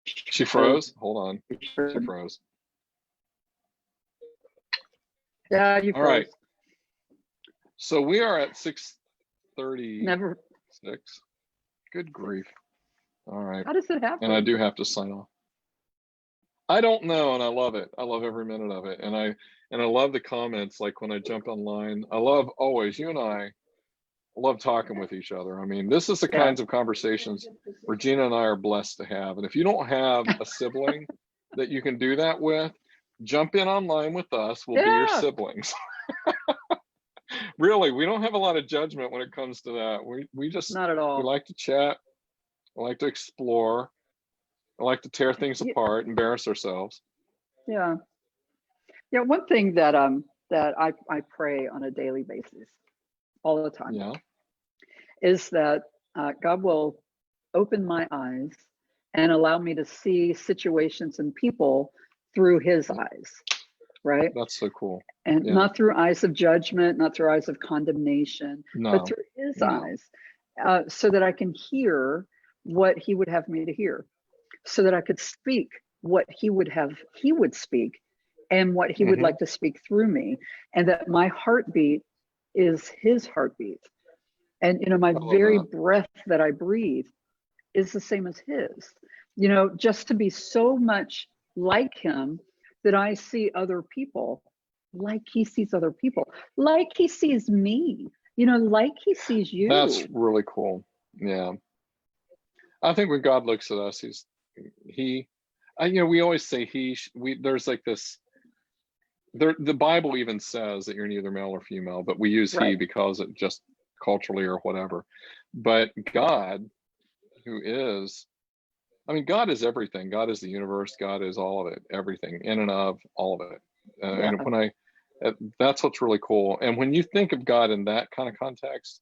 She froze. Hold on. She froze. Yeah, you froze. All right. So we are at 6:36. Never. Good grief. All right. How does it happen? And I do have to sign off. I don't know, and I love it. I love every minute of it. And I love the comments, like when I jump online. I love always, you and I love talking with each other. I mean, this is the kinds of conversations Regina and I are blessed to have. And if you don't have a sibling that you can do that with, jump in online with us. We'll be your siblings. Really, we don't have a lot of judgment when it comes to that. We just not at all. We like to chat. We like to explore. I like to tear things apart, embarrass ourselves. Yeah. One thing that I pray on a daily basis, all the time, is that God will open my eyes and allow me to see situations and people through His eyes, right? That's so cool. And not through eyes of judgment, not through eyes of condemnation, but through His eyes, so that I can hear what He would have me to hear, so that I could speak what He would speak and what He would like to speak through me, and that my heartbeat is His heartbeat. And, my very breath that I breathe is the same as His, just to be so much like Him that I see other people like He sees other people, like He sees me, like He sees you. That's really cool. Yeah. I think when God looks at us, we always say there's like this, the Bible even says that you're neither male or female, but we use he because it just culturally or whatever. But God, God is everything. God is the universe. God is all of it, everything, in and of all of it. And that's what's really cool. And when you think of God in that kind of context,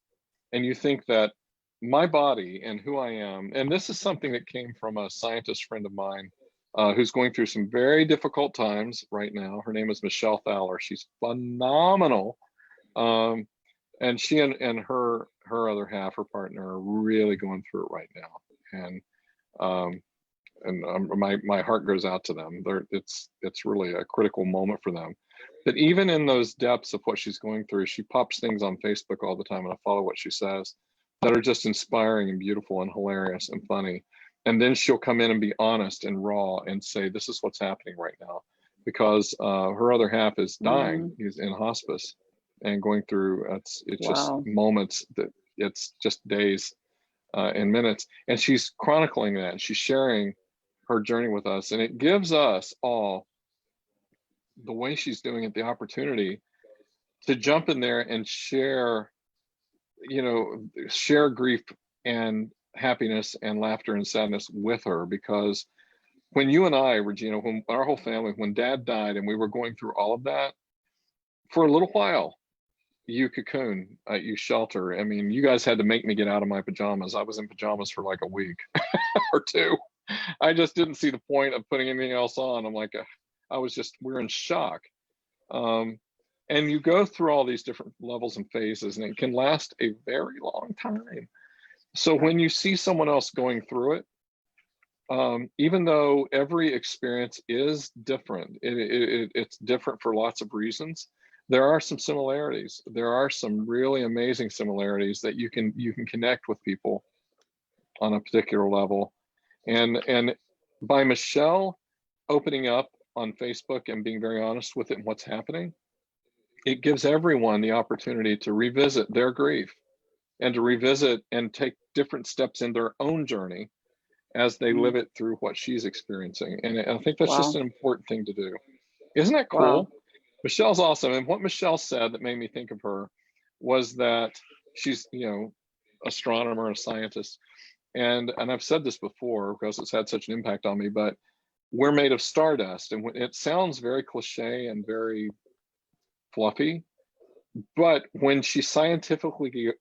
and you think that my body and who I am, and this is something that came from a scientist friend of mine who's going through some very difficult times right now. Her name is Michelle Thaler. She's phenomenal. And she and her other half, her partner, are really going through it right now. My heart goes out to them. It's really a critical moment for them. But even in those depths of what she's going through, she pops things on Facebook all the time, and I follow what she says, that are just inspiring and beautiful and hilarious and funny. And then she'll come in and be honest and raw and say, this is what's happening right now, because her other half is dying. He's in hospice and going through, it's just moments, that it's just days and minutes. And she's chronicling that, and she's sharing her journey with us. And it gives us all, the way she's doing it, the opportunity to jump in there and share, share grief and happiness and laughter and sadness with her. Because when you and I, Regina, when our whole family, when Dad died and we were going through all of that, for a little while, you cocoon, you shelter. I mean, you guys had to make me get out of my pajamas. I was in pajamas for like a week or two. I just didn't see the point of putting anything else on. I'm like, we're in shock. And you go through all these different levels and phases, and it can last a very long time. So when you see someone else going through it, even though every experience is different, it's different for lots of reasons, there are some similarities. There are some really amazing similarities that you can connect with people on a particular level. And by Michelle opening up on Facebook and being very honest with it and what's happening, it gives everyone the opportunity to revisit their grief and to revisit and take different steps in their own journey as they live it through what she's experiencing. And I think that's just an important thing to do. Isn't that cool? Michelle's awesome. And what Michelle said that made me think of her was that she's, astronomer and a scientist. And I've said this before because it's had such an impact on me, but we're made of stardust. And it sounds very cliche and very fluffy, but when she scientifically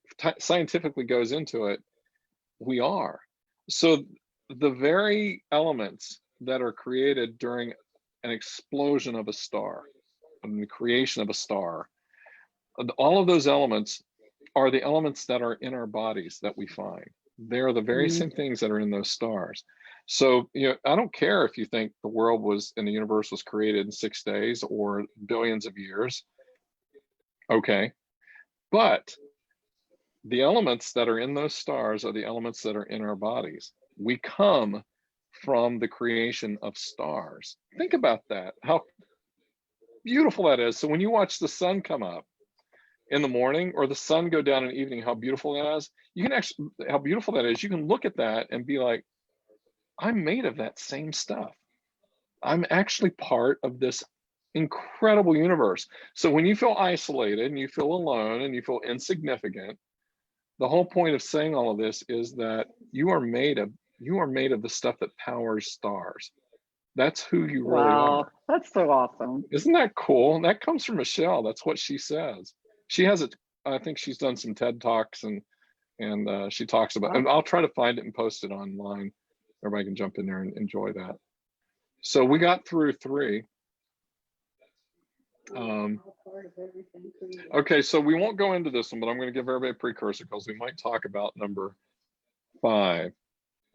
goes into it, we are. So the very elements that are created during an explosion of a star, and the creation of a star, all of those elements are the elements that are in our bodies that we find. They're the very same things that are in those stars. So, I don't care if you think the world and the universe was created in 6 days or billions of years. Okay. But the elements that are in those stars are the elements that are in our bodies. We come from the creation of stars. Think about that, how beautiful that is. So when you watch the sun come up in the morning or the sun go down in the evening, how beautiful that is. You can look at that and be like, I'm made of that same stuff. I'm actually part of this incredible universe. So when you feel isolated and you feel alone and you feel insignificant, the whole point of saying all of this is that you are made of the stuff that powers stars. That's who you really are. That's so awesome. Isn't that cool? And that comes from Michelle. That's what she says. She has it. I think she's done some TED Talks and she talks about, and I'll try to find it and post it online. Everybody can jump in there and enjoy that. So we got through 3. Okay, so we won't go into this one, but I'm going to give everybody a precursor because we might talk about number 5.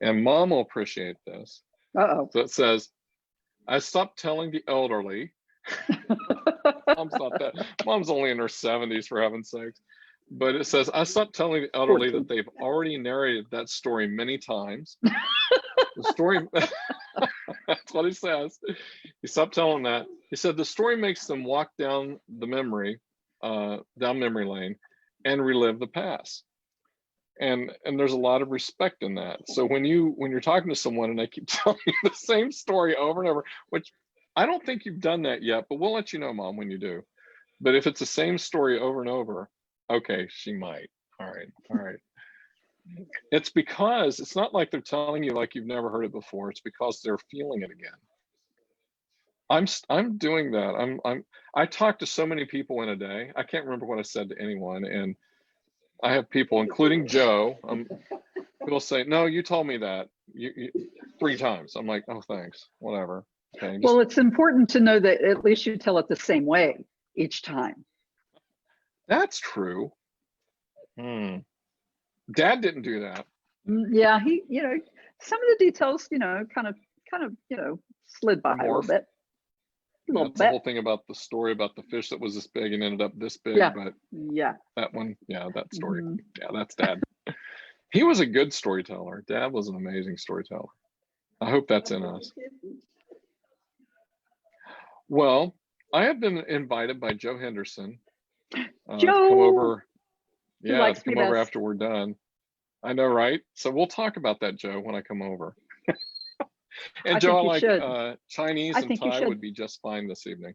And Mom will appreciate this. So it says, I stopped telling the elderly. Mom's not that. Mom's only in her 70s, for heaven's sakes. But it says, I stopped telling the elderly that they've already narrated that story many times. The story, that's what he says. He stopped telling that. He said the story makes them walk down memory lane and relive the past. And there's a lot of respect in that. So when you're talking to someone and they keep telling you the same story over and over, which I don't think you've done that yet, but we'll let you know, Mom, when you do. But if it's the same story over and over, okay, she might. All right. It's because it's not like they're telling you like you've never heard it before. It's because they're feeling it again. I'm doing that. I talk to so many people in a day. I can't remember what I said to anyone, and I have people, including Joe, will say, "No, you told me that you 3 times." I'm like, "Oh, thanks, whatever." Okay, well, it's important to know that at least you tell it the same way each time. That's true. Dad didn't do that. Yeah, he, some of the details, kind of, slid by a little Morph. bit. That's the whole thing about the story about the fish that was this big and ended up this big. Yeah. But Yeah. that one, that story. Mhm. Yeah, that's Dad. He was a good storyteller. Dad was an amazing storyteller. I hope that's in us. Well, I have been invited by Joe Henderson to come over. Yeah, to come over after we're done. I know, right? So we'll talk about that, Joe, when I come over. And Joe, I like Chinese and Thai would be just fine this evening.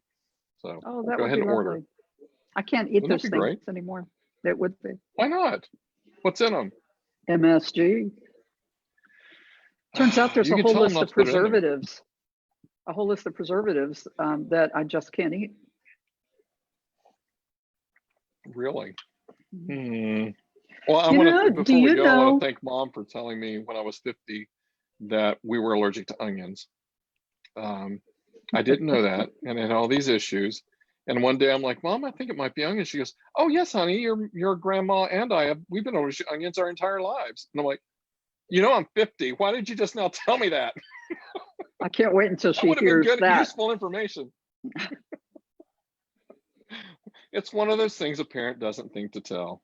So that go ahead and order. Lovely. I can't eat those things anymore. It would be. Why not? What's in them? MSG. Turns out there's a whole list of preservatives. A whole list of preservatives that I just can't eat. Really? Well, I want to, before we go, I want to thank Mom for telling me when I was 50 that we were allergic to onions. I didn't know that, and I had all these issues. And one day I'm like, Mom, I think it might be onions. She goes, oh yes, honey, your grandma and we've been allergic to onions our entire lives. And I'm like, I'm 50. Why did you just now tell me that? I can't wait until she would have hears been good, that. useful information. It's one of those things a parent doesn't think to tell.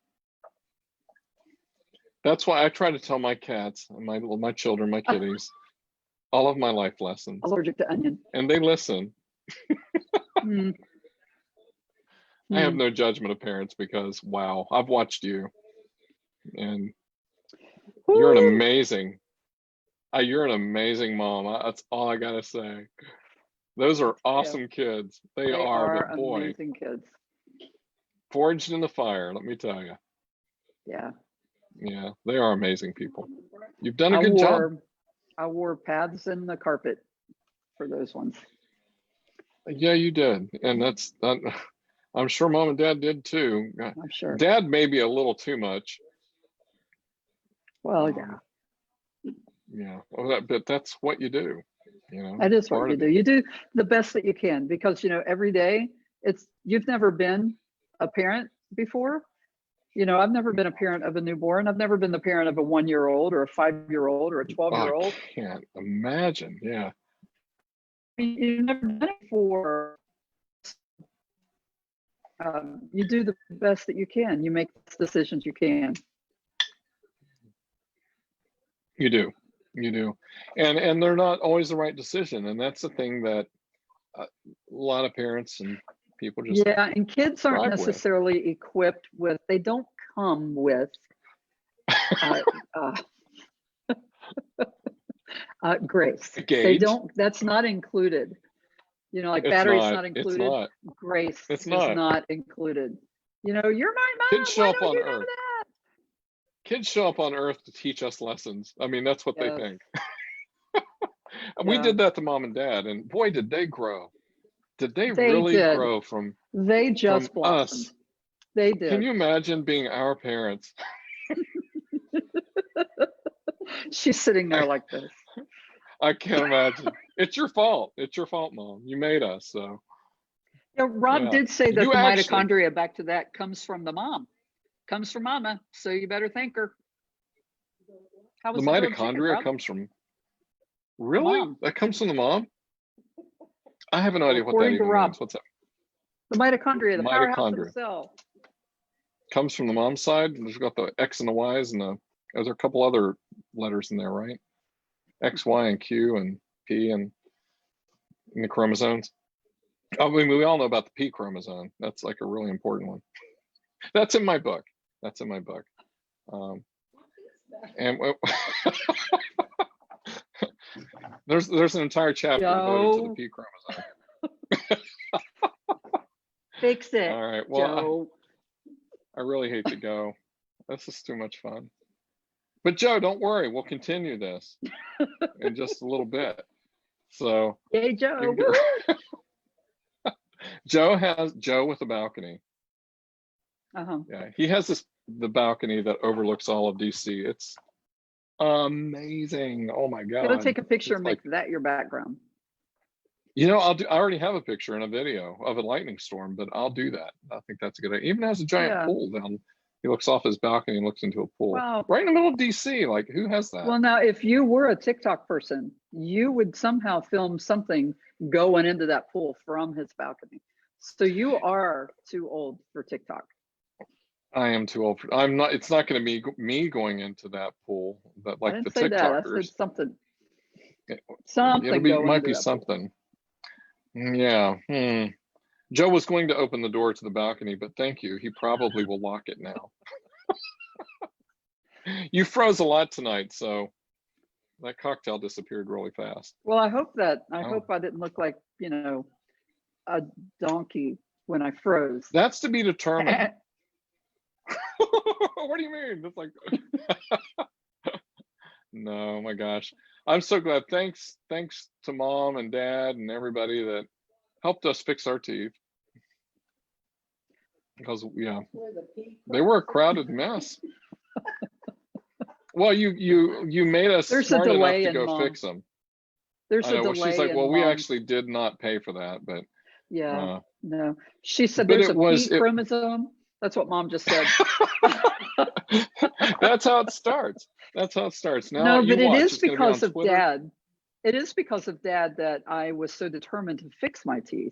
That's why I try to tell my cats, my children, my kitties, all of my life lessons. Allergic to onion. And they listen. I have no judgment of parents because, wow, I've watched you. And you're an amazing mom. That's all I got to say. Those are awesome kids. They are, but boy, amazing kids. Forged in the fire, let me tell you. Yeah. Yeah, they are amazing people. You've done a good job. I wore pads in the carpet for those ones. Yeah, you did. And I'm sure Mom and Dad did too. I'm sure. Dad maybe a little too much. Well, yeah. Yeah, but that's what you do. That is what you do. You do the best that you can because, every day you've never been a parent before. I've never been a parent of a newborn. I've never been the parent of a 1-year-old or a 5-year-old or a 12-year-old. I can't imagine. Yeah. You've never done it before. You do the best that you can. You make the decisions you can. You do. And they're not always the right decision. And that's the thing that a lot of parents and people just and kids aren't necessarily equipped with, they don't come with grace. They don't, that's not included. Like batteries not included. It's not. Grace is not included. You're my mom. Kids show up on Earth. Kids show up on Earth to teach us lessons. I mean, that's what they think. We did that to Mom and Dad, and boy, did they grow. Did they really grow from They just blossomed. Us? They did. Can you imagine being our parents? She's sitting there like this. I can't imagine. It's your fault. It's your fault, Mom. You made us. So. Rob did say that the mitochondria, back to that, comes from the mom. Comes from mama. So you better thank her. How was the mitochondria comes from. Really? That comes from the mom? I have no idea what that even means. What's that? The mitochondria, the powerhouse of the cell. Comes from the mom's side. There's got the X and the Y's and there's a couple other letters in there, right? X, Y, and Q and P and the chromosomes. I mean, we all know about the P chromosome. That's like a really important one. That's in my book. And there's an entire chapter devoted to the P chromosome. Fix it. All right. Well, I really hate to go. This is too much fun. But Joe, don't worry. We'll continue this in just a little bit. So, yay, Joe. Joe with a balcony. Yeah, he has the balcony that overlooks all of DC. It's amazing. Oh my God. Gotta take a picture and make that your background. I already have a picture and a video of a lightning storm, but I'll do that. I think that's a good idea. Even has a giant pool He looks off his balcony and looks into a pool. Wow. Right in the middle of DC. Like, who has that? Well, now, if you were a TikTok person, you would somehow film something going into that pool from his balcony. So you are too old for TikTok. I am too old for, I'm not, it's not going to be me going into that pool, but I like didn't the say that. I TikTokers. said something. It- Something It going might into be that pool. something. Yeah. Joe was going to open the door to the balcony, but thank you. He probably will lock it now. You froze a lot tonight, so that cocktail disappeared really fast. Well, I hope that, I Oh. hope I didn't look like, you know, a donkey when I froze. That's to be determined. What do you mean? It's like, no, oh my gosh. I'm so glad. Thanks to mom and dad and everybody that helped us fix our teeth. Because yeah, they were a crowded mess. Well, you made us There's a smart enough delay to in go Mom. fix them. There's I a know. Well, delay she's like, in well, we Mom's- actually did not pay for that, but Yeah, no. She said but there's it a was- P it- chromosome. That's what Mom just said. that's how it starts. That's how it starts. Now No, you but it watch, is it's gonna be because on of Twitter. Dad. It is because of Dad that I was so determined to fix my teeth,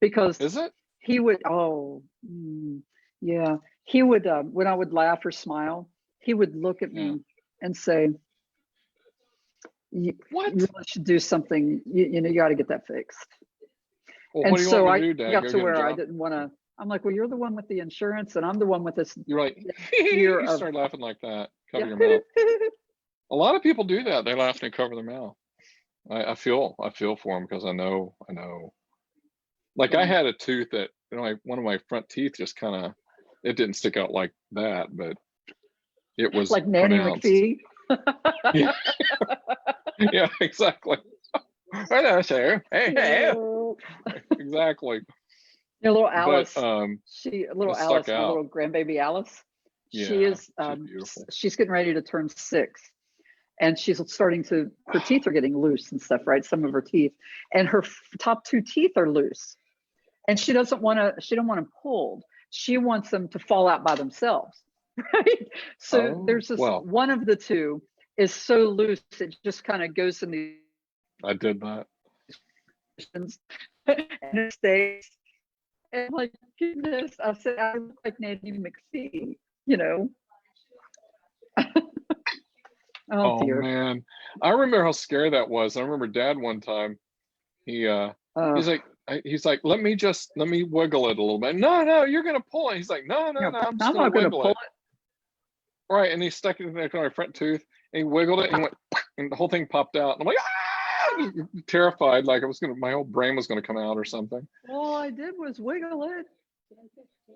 because Is it? he would, yeah, he would, when I would laugh or smile, he would look at me and say, What? you really should do something, you know, you got to get that fixed. Well, And what do you so want I me to do, Dad? got Go to get a where I job? didn't want to, I'm like, well, you're the one with the insurance and I'm the one with this. You're like, fear you of- start laughing like that. Cover Yeah. your mouth. A lot of people do that. They laugh and cover their mouth. I feel for them because I know. Like I had a tooth that, you know, one of my front teeth just kind of, it didn't stick out like that, but it was Like Nanny pronounced. McPhee. Yeah. Yeah, exactly. Hello, sir. Hey. Exactly. You know, little Alice, But little it stuck Alice, my out. little grandbaby Alice. Yeah, She is, she's beautiful. she's getting ready to turn 6, and she's starting to, her teeth are getting loose and stuff, right? Some of her teeth, and her top 2 teeth are loose, and she don't want them pulled. She wants them to fall out by themselves, right? So there's this one of the 2 is so loose it just kind of goes in the. I did that. And it stays. And I'm like, goodness, I said, I look like Nanny McPhee, you know. Oh dear. man, I remember how scary that was. I remember Dad one time. He's like, let me wiggle it a little bit. No, you're gonna pull it. He's like, no, I'm just not gonna gonna wiggle pull it. Right, and he stuck it in my front tooth, and he wiggled it, and he went, and the whole thing popped out. And I'm like, ah! Terrified, like my whole brain was gonna come out or something. All I did was wiggle it.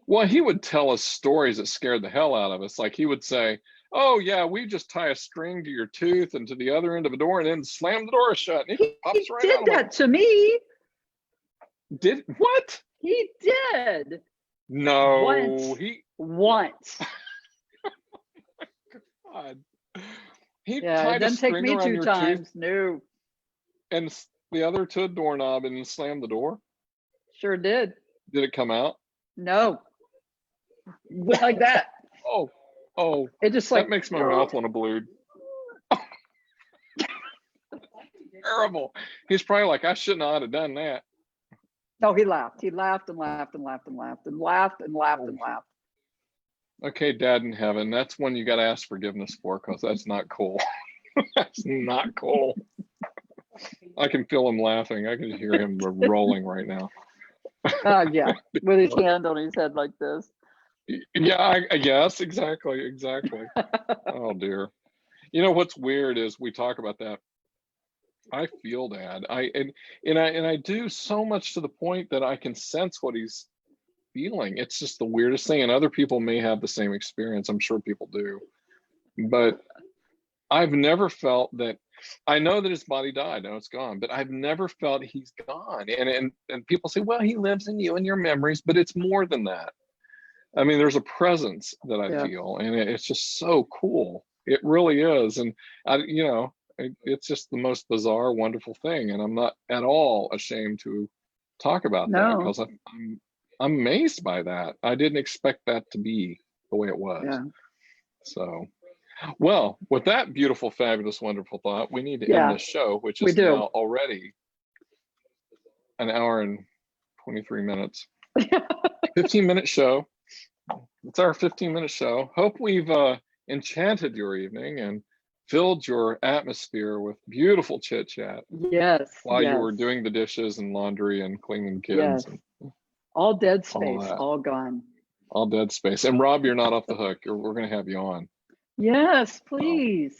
Well, he would tell us stories that scared the hell out of us. Like he would say, oh yeah, we just tie a string to your tooth and to the other end of a door and then slam the door shut. And it pops right He out. did that to me. Did what? He did. No, Once. God. He Yeah, it tied a doesn't take string me around 2 your times. tooth No, and the other to a doorknob and then slammed the door. sure did. Did it come out? No, like that. Oh, It just that like makes my mouth want to bleed. Terrible. He's probably like, I should not have done that. No, he laughed. He laughed and laughed and laughed and laughed and laughed and laughed and laughed. Okay, Dad in heaven, that's one you got to ask forgiveness for because that's not cool. That's not cool. I can feel him laughing. I can hear him rolling right now. Yeah, with his hand on his head like this. Yeah, I guess exactly. Oh dear. You know what's weird is we talk about that. I feel Dad. I do so much to the point that I can sense what he's feeling. It's just the weirdest thing, and other people may have the same experience. I'm sure people do, but I've never felt that. I know that his body died. I know it's gone, but I've never felt he's gone. And people say, well, he lives in you and your memories, but it's more than that. I mean, there's a presence that I feel, and it's just so cool. It really is. And it's just the most bizarre, wonderful thing. And I'm not at all ashamed to talk about that because I'm amazed by that. I didn't expect that to be the way it was. Yeah. So, well, with that beautiful, fabulous, wonderful thought, we need to Yeah, end this show, which we is do. now already an hour and 23 minutes. 15-minute show. It's our 15-minute show. Hope we've enchanted your evening and filled your atmosphere with beautiful chit chat Yes. while yes. you were doing the dishes and laundry and cleaning kids. Yes. And all dead all space, that. all gone. All dead space. And Rob, you're not off the hook. We're going to have you on. Yes, please.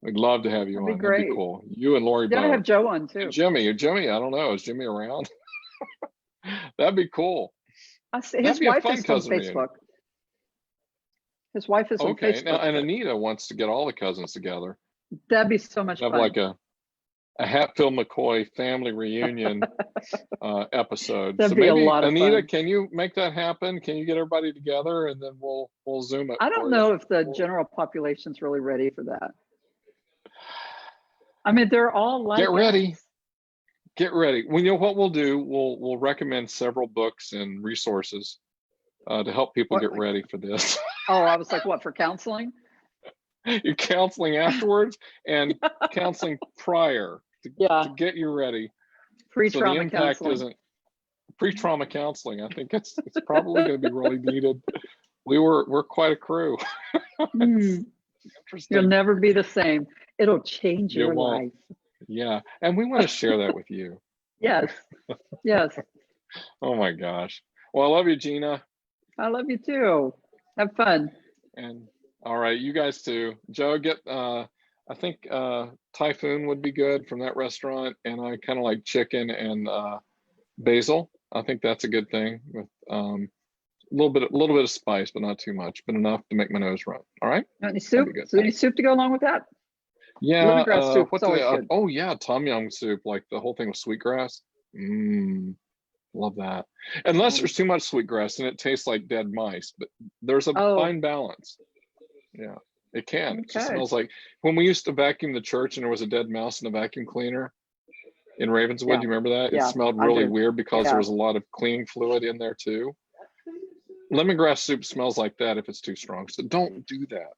We'd love to have you That'd be on. great. That'd be cool. You and Lori Gotta both. have Joe on too. And Jimmy, I don't know. Is Jimmy around? That'd be cool. I see, his That'd be a wife fun is on cousin reunion. Facebook. His wife is on Okay. Facebook. Now, and Anita wants to get all the cousins together. That'd be so much Have fun. like a Hatfield McCoy family reunion episode. That'd So be a maybe lot of Anita, fun. can you make that happen? Can you get everybody together and then we'll Zoom it? I for don't you? know if the general population's really ready for that. I mean, they're all like Get ready. us. Get ready. Well, you know what we'll do? We'll recommend several books and resources to help people get ready for this. Oh, I was like, what, for counseling? You're counseling afterwards and counseling prior to get you ready. Pre-trauma so the impact counseling. isn't pre-trauma counseling. I think it's probably going to be really needed. We're quite a crew. Mm. Interesting. You'll never be the same. It'll change You your won't. life. Yeah, and we want to share that with you. Yes. Yes. Oh my gosh. Well, I love you, Gina. I love you too. Have fun. And all right, you guys too. Joe, get I think Typhoon would be good from that restaurant, and I kind of like chicken and basil. I think that's a good thing with a little bit of spice, but not too much, but enough to make my nose run. All right. Any soup? good. So any soup to go along with that? Yeah. Lemongrass soup. What's It's always good. oh yeah, tom yum soup, like the whole thing with sweetgrass. Love that. Unless there's too much sweetgrass and it tastes like dead mice, but there's a fine balance. Yeah, it can. It just smells like when we used to vacuum the church and there was a dead mouse in the vacuum cleaner in Ravenswood. Do you remember that? Yeah, It smelled I really do. weird because Yeah. there was a lot of cleaning fluid in there too. Lemongrass soup smells like that if it's too strong. So don't do that.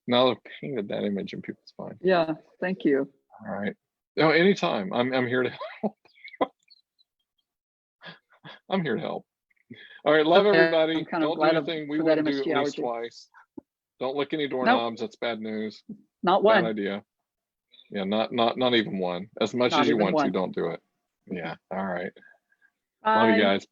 Now I've painted that image in people's mind. Yeah. Thank you. All right. No, anytime. I'm here to help. I'm here to help. All right, love Okay, everybody. I'm kind of Don't do glad anything we for that wouldn't do at MSG least allergy. twice. Don't lick any doorknobs. That's bad news. Not Bad one. idea. Yeah, not even one. As much Not as you even want to, one. don't do it. Yeah. All right. Bye. Love you guys.